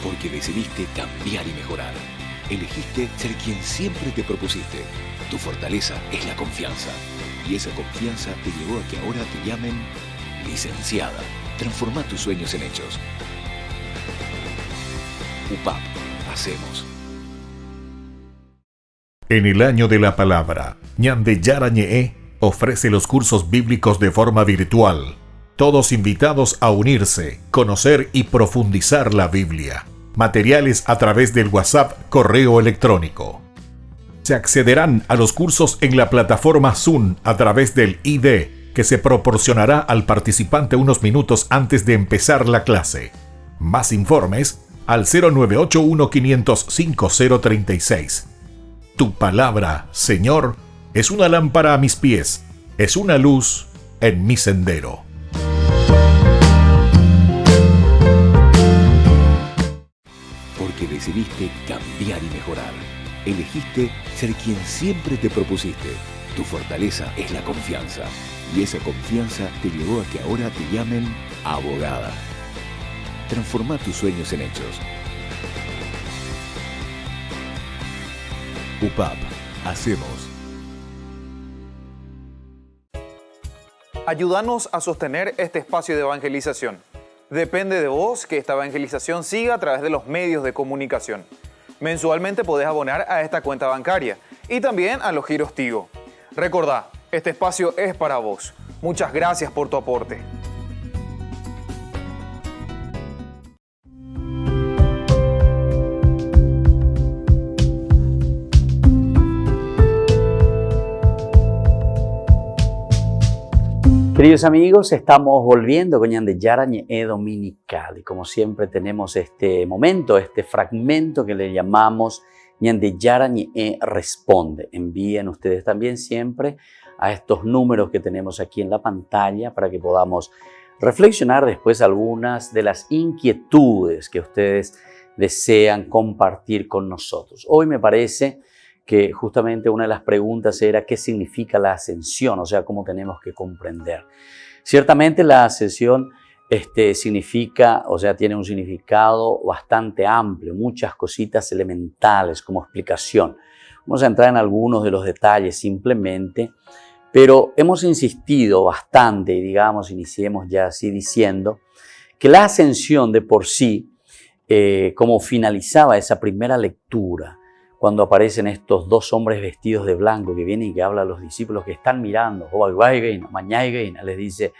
Porque decidiste cambiar y mejorar. Elegiste ser quien siempre te propusiste. Tu fortaleza es la confianza. Y esa confianza te llevó a que ahora te llamen licenciada. Transforma tus sueños en hechos. UPAP. Hacemos. En el año de la palabra, Ñande Yarañe'e ofrece los cursos bíblicos de forma virtual. Todos invitados a unirse, conocer y profundizar la Biblia. Materiales a través del WhatsApp, correo electrónico. Se accederán a los cursos en la plataforma Zoom a través del ID, que se proporcionará al participante unos minutos antes de empezar la clase. Más informes al 0981-500-5036. Tu palabra, Señor, es una lámpara a mis pies, es una luz en mi sendero. Porque decidiste cambiar y mejorar. Elegiste ser quien siempre te propusiste. Tu fortaleza es la confianza. Y esa confianza te llevó a que ahora te llamen abogada. Transforma tus sueños en hechos. UPAP. Hacemos. Ayúdanos a sostener este espacio de evangelización. Depende de vos que esta evangelización siga a través de los medios de comunicación. Mensualmente podés abonar a esta cuenta bancaria y también a los giros Tigo. Recordá, este espacio es para vos. Muchas gracias por tu aporte. Queridos amigos, estamos volviendo con Ñande Yarañe'e Dominical y como siempre tenemos este momento, este fragmento que le llamamos Ñande Yarañe'e Responde. Envíen ustedes también siempre a estos números que tenemos aquí en la pantalla para que podamos reflexionar después algunas de las inquietudes que ustedes desean compartir con nosotros. Hoy me parece que justamente una de las preguntas era ¿qué significa la ascensión? O sea, ¿cómo tenemos que comprender? Ciertamente la ascensión significa, o sea, tiene un significado bastante amplio, muchas cositas elementales como explicación. Vamos a entrar en algunos de los detalles simplemente, pero hemos insistido bastante, y digamos, iniciemos ya así diciendo, que la ascensión de por sí, como finalizaba esa primera lectura, cuando aparecen estos dos hombres vestidos de blanco que vienen y que hablan a los discípulos que están mirando, les dice,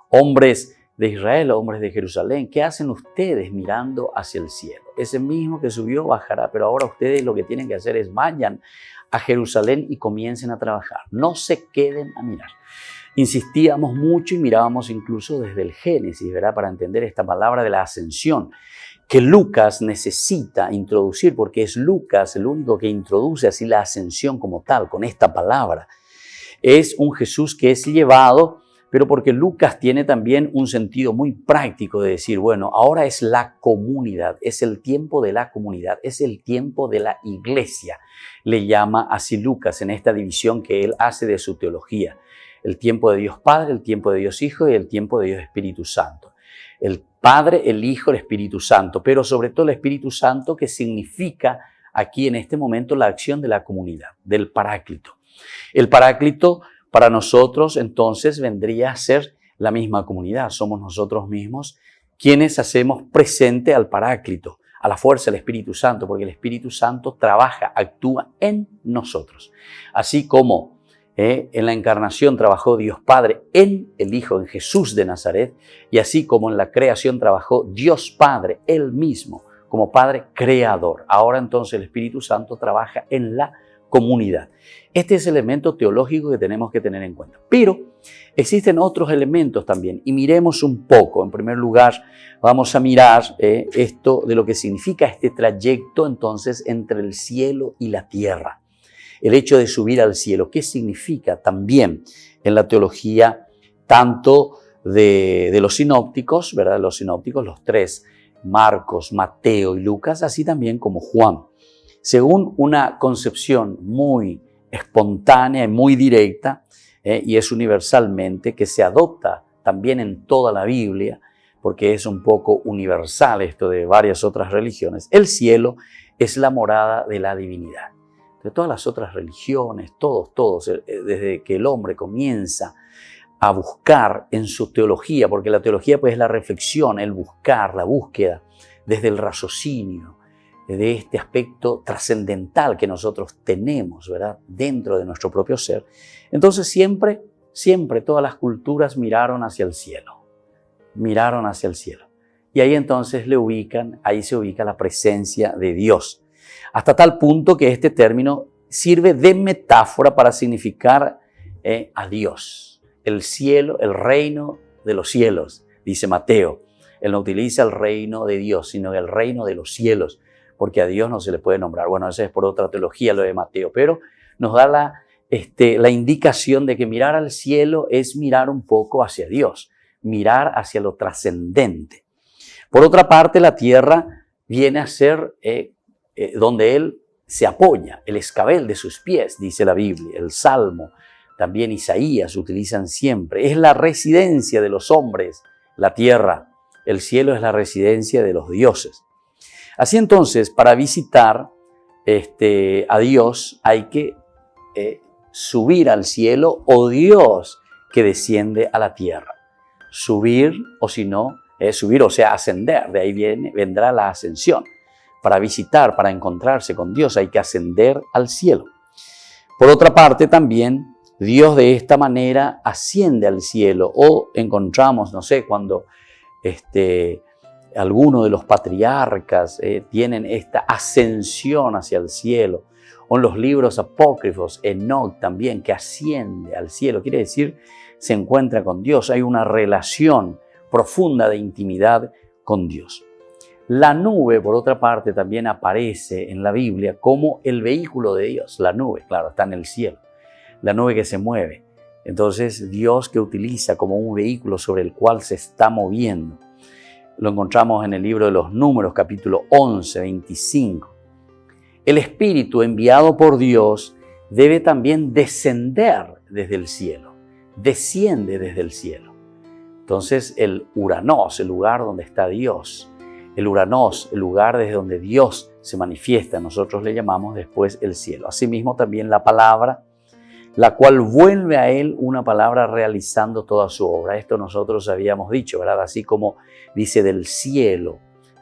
hombres de Israel, hombres de Jerusalén, ¿qué hacen ustedes mirando hacia el cielo? Ese mismo que subió bajará, pero ahora ustedes lo que tienen que hacer es vayan a Jerusalén y comiencen a trabajar. No se queden a mirar. Insistíamos mucho y mirábamos incluso desde el Génesis, ¿verdad? Para entender esta palabra de la ascensión, que Lucas necesita introducir, porque es Lucas el único que introduce así la ascensión como tal, con esta palabra. Es un Jesús que es llevado, pero porque Lucas tiene también un sentido muy práctico de decir, bueno, ahora es la comunidad, es el tiempo de la comunidad, es el tiempo de la iglesia. Le llama así Lucas en esta división que él hace de su teología. El tiempo de Dios Padre, el tiempo de Dios Hijo y el tiempo de Dios Espíritu Santo. El Padre, el Hijo, el Espíritu Santo, pero sobre todo el Espíritu Santo, que significa aquí en este momento la acción de la comunidad, del Paráclito. El Paráclito para nosotros entonces vendría a ser la misma comunidad. Somos nosotros mismos quienes hacemos presente al Paráclito, a la fuerza del Espíritu Santo, porque el Espíritu Santo trabaja, actúa en nosotros. Así como en la encarnación trabajó Dios Padre en el Hijo, en Jesús de Nazaret, y así como en la creación trabajó Dios Padre, Él mismo, como Padre creador. Ahora entonces el Espíritu Santo trabaja en la comunidad. Este es el elemento teológico que tenemos que tener en cuenta. Pero existen otros elementos también, y miremos un poco. En primer lugar, vamos a mirar esto de lo que significa este trayecto entonces entre el cielo y la tierra. El hecho de subir al cielo, ¿qué significa también en la teología tanto de los sinópticos, ¿verdad? Los sinópticos, los tres, Marcos, Mateo y Lucas, así también como Juan. Según una concepción muy espontánea y muy directa, y es universalmente, que se adopta también en toda la Biblia, porque es un poco universal esto de varias otras religiones, el cielo es la morada de la divinidad. De todas las otras religiones, todos, desde que el hombre comienza a buscar en su teología, porque la teología pues es la reflexión, el buscar, la búsqueda, desde el raciocinio, de este aspecto trascendental que nosotros tenemos, ¿verdad?, dentro de nuestro propio ser. Entonces siempre todas las culturas miraron hacia el cielo, Y ahí entonces ahí se ubica la presencia de Dios. Hasta tal punto que este término sirve de metáfora para significar a Dios. El cielo, el reino de los cielos, dice Mateo. Él no utiliza el reino de Dios, sino el reino de los cielos, porque a Dios no se le puede nombrar. Bueno, eso es por otra teología lo de Mateo, pero nos da la indicación de que mirar al cielo es mirar un poco hacia Dios, mirar hacia lo trascendente. Por otra parte, la tierra viene a ser donde Él se apoya, el escabel de sus pies, dice la Biblia, el Salmo, también Isaías utilizan siempre. Es la residencia de los hombres, la tierra. El cielo es la residencia de los dioses. Así entonces, para visitar a Dios hay que subir al cielo, o Dios que desciende a la tierra. Subir, o si no, subir, o sea, ascender. De ahí vendrá la ascensión. Para visitar, para encontrarse con Dios, hay que ascender al cielo. Por otra parte, también Dios de esta manera asciende al cielo, o encontramos, no sé, cuando algunos de los patriarcas tienen esta ascensión hacia el cielo, o en los libros apócrifos, Enoc también, que asciende al cielo, quiere decir, se encuentra con Dios, hay una relación profunda de intimidad con Dios. La nube, por otra parte, también aparece en la Biblia como el vehículo de Dios. La nube, claro, está en el cielo. La nube que se mueve. Entonces, Dios que utiliza como un vehículo sobre el cual se está moviendo. Lo encontramos en el libro de los Números, capítulo 11, 25. El Espíritu enviado por Dios debe también descender desde el cielo. Desciende desde el cielo. Entonces, el Uranos, el lugar donde está Dios, el Uranos, el lugar desde donde Dios se manifiesta, nosotros le llamamos después el cielo. Asimismo también la palabra, la cual vuelve a Él una palabra realizando toda su obra. Esto nosotros habíamos dicho, ¿verdad? Así como dice del cielo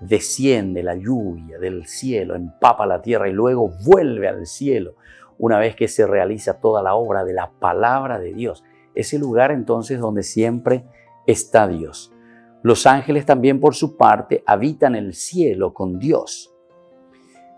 desciende la lluvia del cielo, empapa la tierra y luego vuelve al cielo una vez que se realiza toda la obra de la palabra de Dios. Ese lugar entonces donde siempre está Dios. Los ángeles también por su parte habitan el cielo con Dios.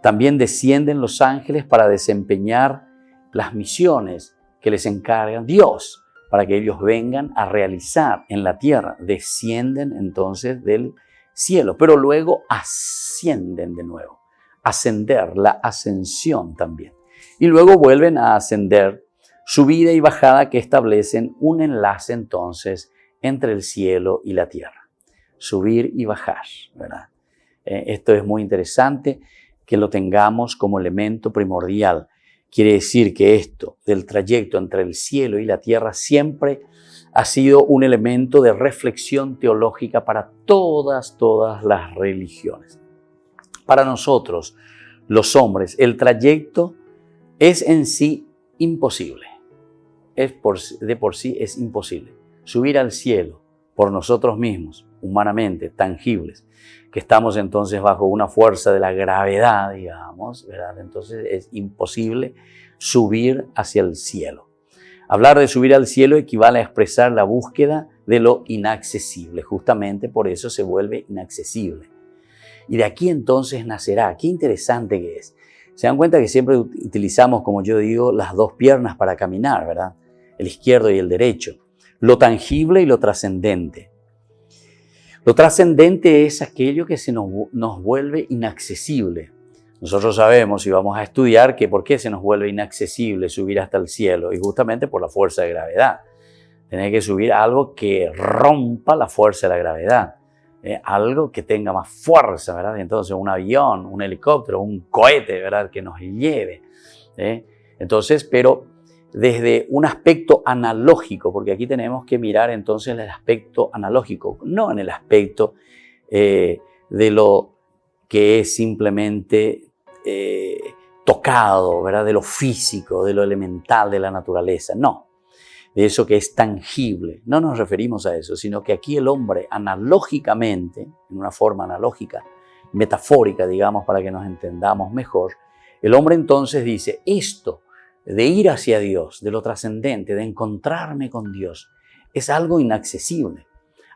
También descienden los ángeles para desempeñar las misiones que les encarga Dios, para que ellos vengan a realizar en la tierra. Descienden entonces del cielo, pero luego ascienden de nuevo. Ascender, la ascensión también. Y luego vuelven a ascender, subida y bajada que establecen un enlace entonces entre el cielo y la tierra. Subir y bajar, ¿verdad? Esto es muy interesante que lo tengamos como elemento primordial. Quiere decir que esto del trayecto entre el cielo y la tierra siempre ha sido un elemento de reflexión teológica para todas las religiones. Para nosotros, los hombres, el trayecto es en sí imposible. De por sí es imposible. Subir al cielo por nosotros mismos, humanamente, tangibles, que estamos entonces bajo una fuerza de la gravedad, digamos, ¿verdad? Entonces es imposible subir hacia el cielo. Hablar de subir al cielo equivale a expresar la búsqueda de lo inaccesible. Justamente por eso se vuelve inaccesible. Y de aquí entonces nacerá. Qué interesante que es. Se dan cuenta que siempre utilizamos, como yo digo, las dos piernas para caminar, ¿verdad? El izquierdo y el derecho. Lo tangible y lo trascendente. Lo trascendente es aquello que nos vuelve inaccesible. Nosotros sabemos y vamos a estudiar que por qué se nos vuelve inaccesible subir hasta el cielo, y justamente por la fuerza de gravedad. Tener que subir algo que rompa la fuerza de la gravedad, algo que tenga más fuerza, ¿verdad? Entonces un avión, un helicóptero, un cohete, ¿verdad? Que nos lleve. Entonces, pero desde un aspecto analógico, porque aquí tenemos que mirar entonces el aspecto analógico, no en el aspecto de lo que es simplemente tocado, ¿verdad? De lo físico, de lo elemental de la naturaleza, no. De eso que es tangible. No nos referimos a eso, sino que aquí el hombre analógicamente, en una forma analógica, metafórica, digamos, para que nos entendamos mejor, el hombre entonces dice, esto de ir hacia Dios, de lo trascendente, de encontrarme con Dios, es algo inaccesible.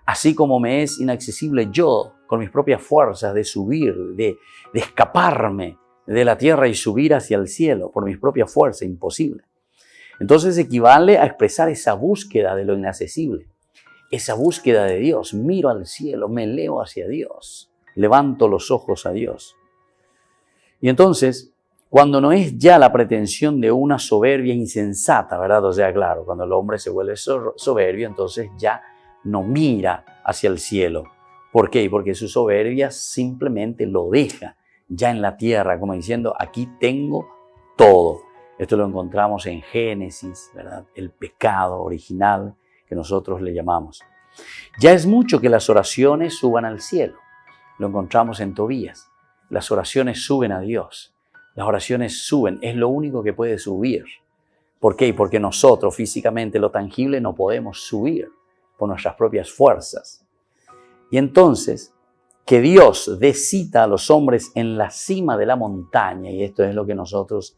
Así como me es inaccesible yo, con mis propias fuerzas, de subir, de escaparme de la tierra y subir hacia el cielo, por mis propias fuerzas, imposible. Entonces equivale a expresar esa búsqueda de lo inaccesible, esa búsqueda de Dios. Miro al cielo, me elevo hacia Dios, levanto los ojos a Dios. Y entonces, cuando no es ya la pretensión de una soberbia insensata, ¿verdad? O sea, claro, cuando el hombre se vuelve soberbio, entonces ya no mira hacia el cielo. ¿Por qué? Porque su soberbia simplemente lo deja ya en la tierra, como diciendo, aquí tengo todo. Esto lo encontramos en Génesis, ¿verdad? El pecado original que nosotros le llamamos. Ya es mucho que las oraciones suban al cielo. Lo encontramos en Tobías. Las oraciones suben a Dios. Las oraciones suben. Es lo único que puede subir. ¿Por qué? Porque nosotros físicamente, lo tangible, no podemos subir por nuestras propias fuerzas. Y entonces, que Dios dé cita a los hombres en la cima de la montaña, y esto es lo que nosotros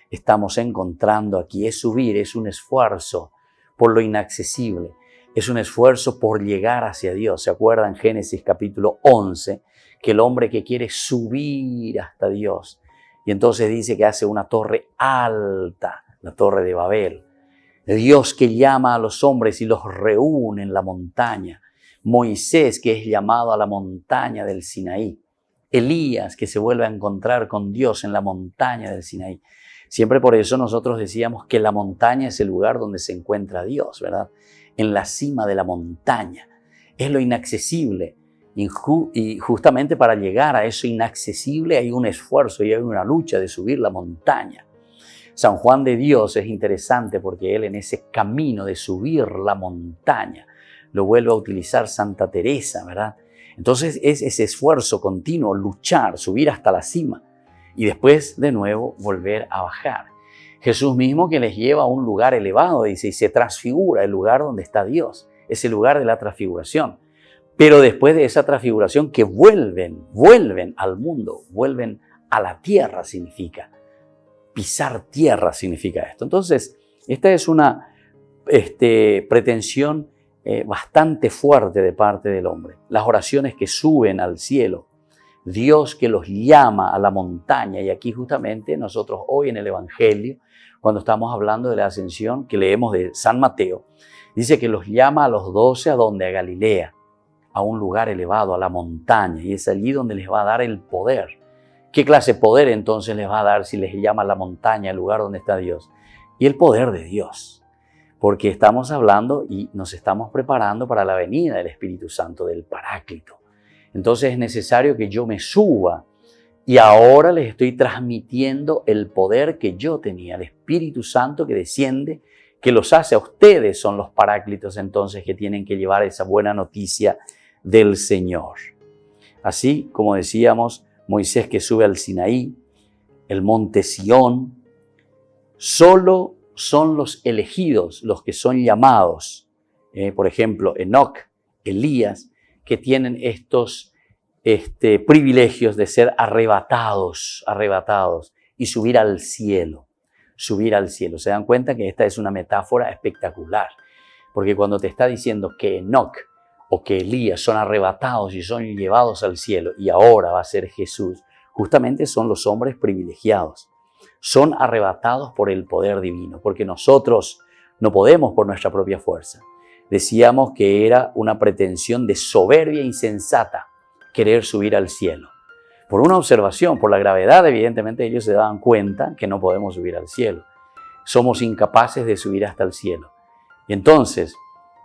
estamos encontrando aquí, es subir, es un esfuerzo por lo inaccesible, es un esfuerzo por llegar hacia Dios. ¿Se acuerdan? Génesis capítulo 11, que el hombre que quiere subir hasta Dios, y entonces dice que hace una torre alta, la torre de Babel. Dios que llama a los hombres y los reúne en la montaña. Moisés que es llamado a la montaña del Sinaí. Elías que se vuelve a encontrar con Dios en la montaña del Sinaí. Siempre por eso nosotros decíamos que la montaña es el lugar donde se encuentra Dios, ¿verdad? En la cima de la montaña. Es lo inaccesible. Y justamente para llegar a eso inaccesible hay un esfuerzo y hay una lucha de subir la montaña. San Juan de Dios es interesante porque él en ese camino de subir la montaña lo vuelve a utilizar Santa Teresa, ¿verdad? Entonces es ese esfuerzo continuo, luchar, subir hasta la cima y después de nuevo volver a bajar. Jesús mismo que les lleva a un lugar elevado, dice, y se transfigura el lugar donde está Dios, es el lugar de la transfiguración. pero después de esa transfiguración que vuelven al mundo, vuelven a la tierra significa. Pisar tierra significa esto. Entonces, esta es una pretensión bastante fuerte de parte del hombre. Las oraciones que suben al cielo, Dios que los llama a la montaña, y aquí justamente nosotros hoy en el Evangelio, cuando estamos hablando de la ascensión que leemos de San Mateo, dice que los llama a los 12 a donde, a Galilea, a un lugar elevado, a la montaña, y es allí donde les va a dar el poder. ¿Qué clase de poder entonces les va a dar si les llama a la montaña, el lugar donde está Dios? Y el poder de Dios, porque estamos hablando y nos estamos preparando para la venida del Espíritu Santo, del Paráclito. Entonces es necesario que yo me suba y ahora les estoy transmitiendo el poder que yo tenía, el Espíritu Santo que desciende, que los hace a ustedes, son los paráclitos entonces que tienen que llevar esa buena noticia del Señor. Así como decíamos, Moisés que sube al Sinaí, el monte Sión, solo son los elegidos, los que son llamados, por ejemplo, Enoc, Elías, que tienen estos privilegios de ser arrebatados y subir al cielo. Subir al cielo. Se dan cuenta que esta es una metáfora espectacular, porque cuando te está diciendo que Enoc o que Elías son arrebatados y son llevados al cielo y ahora va a ser Jesús, justamente son los hombres privilegiados. Son arrebatados por el poder divino, porque nosotros no podemos por nuestra propia fuerza. Decíamos que era una pretensión de soberbia insensata querer subir al cielo. Por una observación, por la gravedad, evidentemente ellos se daban cuenta que no podemos subir al cielo. Somos incapaces de subir hasta el cielo. Y entonces,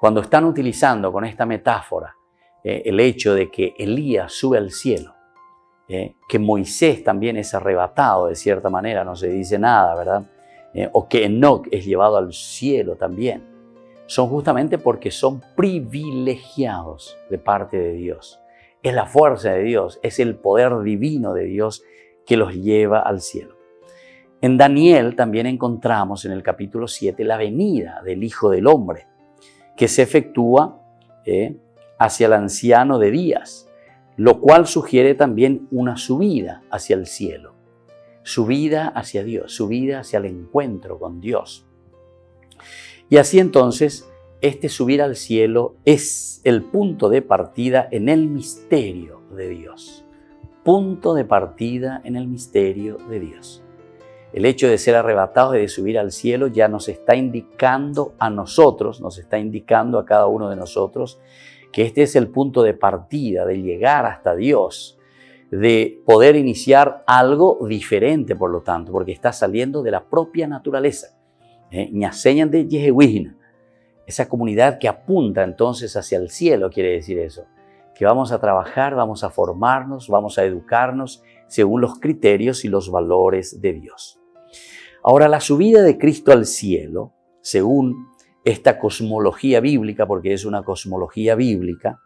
cuando están utilizando con esta metáfora el hecho de que Elías sube al cielo, que Moisés también es arrebatado de cierta manera, no se dice nada, ¿verdad? O que Enoc es llevado al cielo también, son justamente porque son privilegiados de parte de Dios. Es la fuerza de Dios, es el poder divino de Dios que los lleva al cielo. En Daniel también encontramos en el capítulo 7 la venida del Hijo del Hombre, que se efectúa hacia el anciano de días, lo cual sugiere también una subida hacia el cielo, subida hacia Dios, subida hacia el encuentro con Dios. Y así entonces, este subir al cielo es el punto de partida en el misterio de Dios. Punto de partida en el misterio de Dios. El hecho de ser arrebatados y de subir al cielo ya nos está indicando a nosotros, nos está indicando a cada uno de nosotros que este es el punto de partida, de llegar hasta Dios, de poder iniciar algo diferente, por lo tanto, porque está saliendo de la propia naturaleza. Ñaseñan de Yehehuijina. Esa comunidad que apunta entonces hacia el cielo quiere decir eso, que vamos a trabajar, vamos a formarnos, vamos a educarnos según los criterios y los valores de Dios. Ahora, la subida de Cristo al cielo, según esta cosmología bíblica, porque es una cosmología bíblica,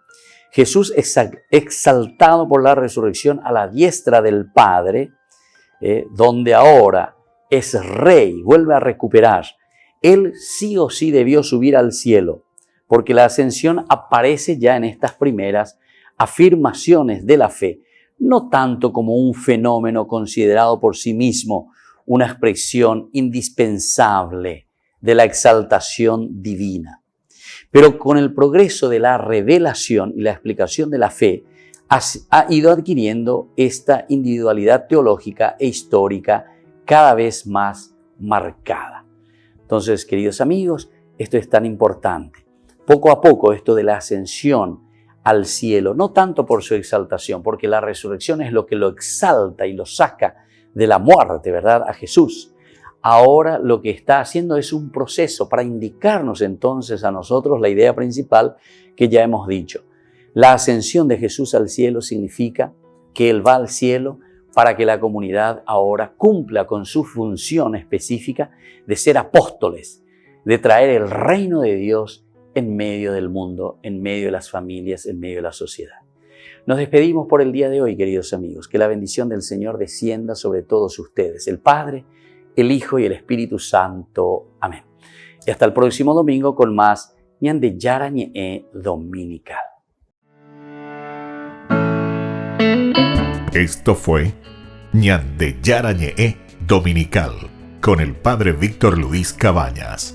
Jesús es exaltado por la resurrección a la diestra del Padre, donde ahora es rey, vuelve a recuperar. Él sí o sí debió subir al cielo, porque la ascensión aparece ya en estas primeras afirmaciones de la fe, no tanto como un fenómeno considerado por sí mismo, una expresión indispensable de la exaltación divina. Pero con el progreso de la revelación y la explicación de la fe, ha ido adquiriendo esta individualidad teológica e histórica cada vez más marcada. Entonces, queridos amigos, esto es tan importante. Poco a poco esto de la ascensión al cielo, no tanto por su exaltación, porque la resurrección es lo que lo exalta y lo saca de la muerte, ¿verdad?, a Jesús. Ahora lo que está haciendo es un proceso para indicarnos entonces a nosotros la idea principal que ya hemos dicho. La ascensión de Jesús al cielo significa que Él va al cielo para que la comunidad ahora cumpla con su función específica de ser apóstoles, de traer el reino de Dios en medio del mundo, en medio de las familias, en medio de la sociedad. Nos despedimos por el día de hoy, queridos amigos. Que la bendición del Señor descienda sobre todos ustedes, el Padre, el Hijo y el Espíritu Santo. Amén. Y hasta el próximo domingo con más Ñan de Yara Ñe Dominical. Esto fue Ñande Yarañe'e Dominical con el Padre Víctor Luis Cabañas.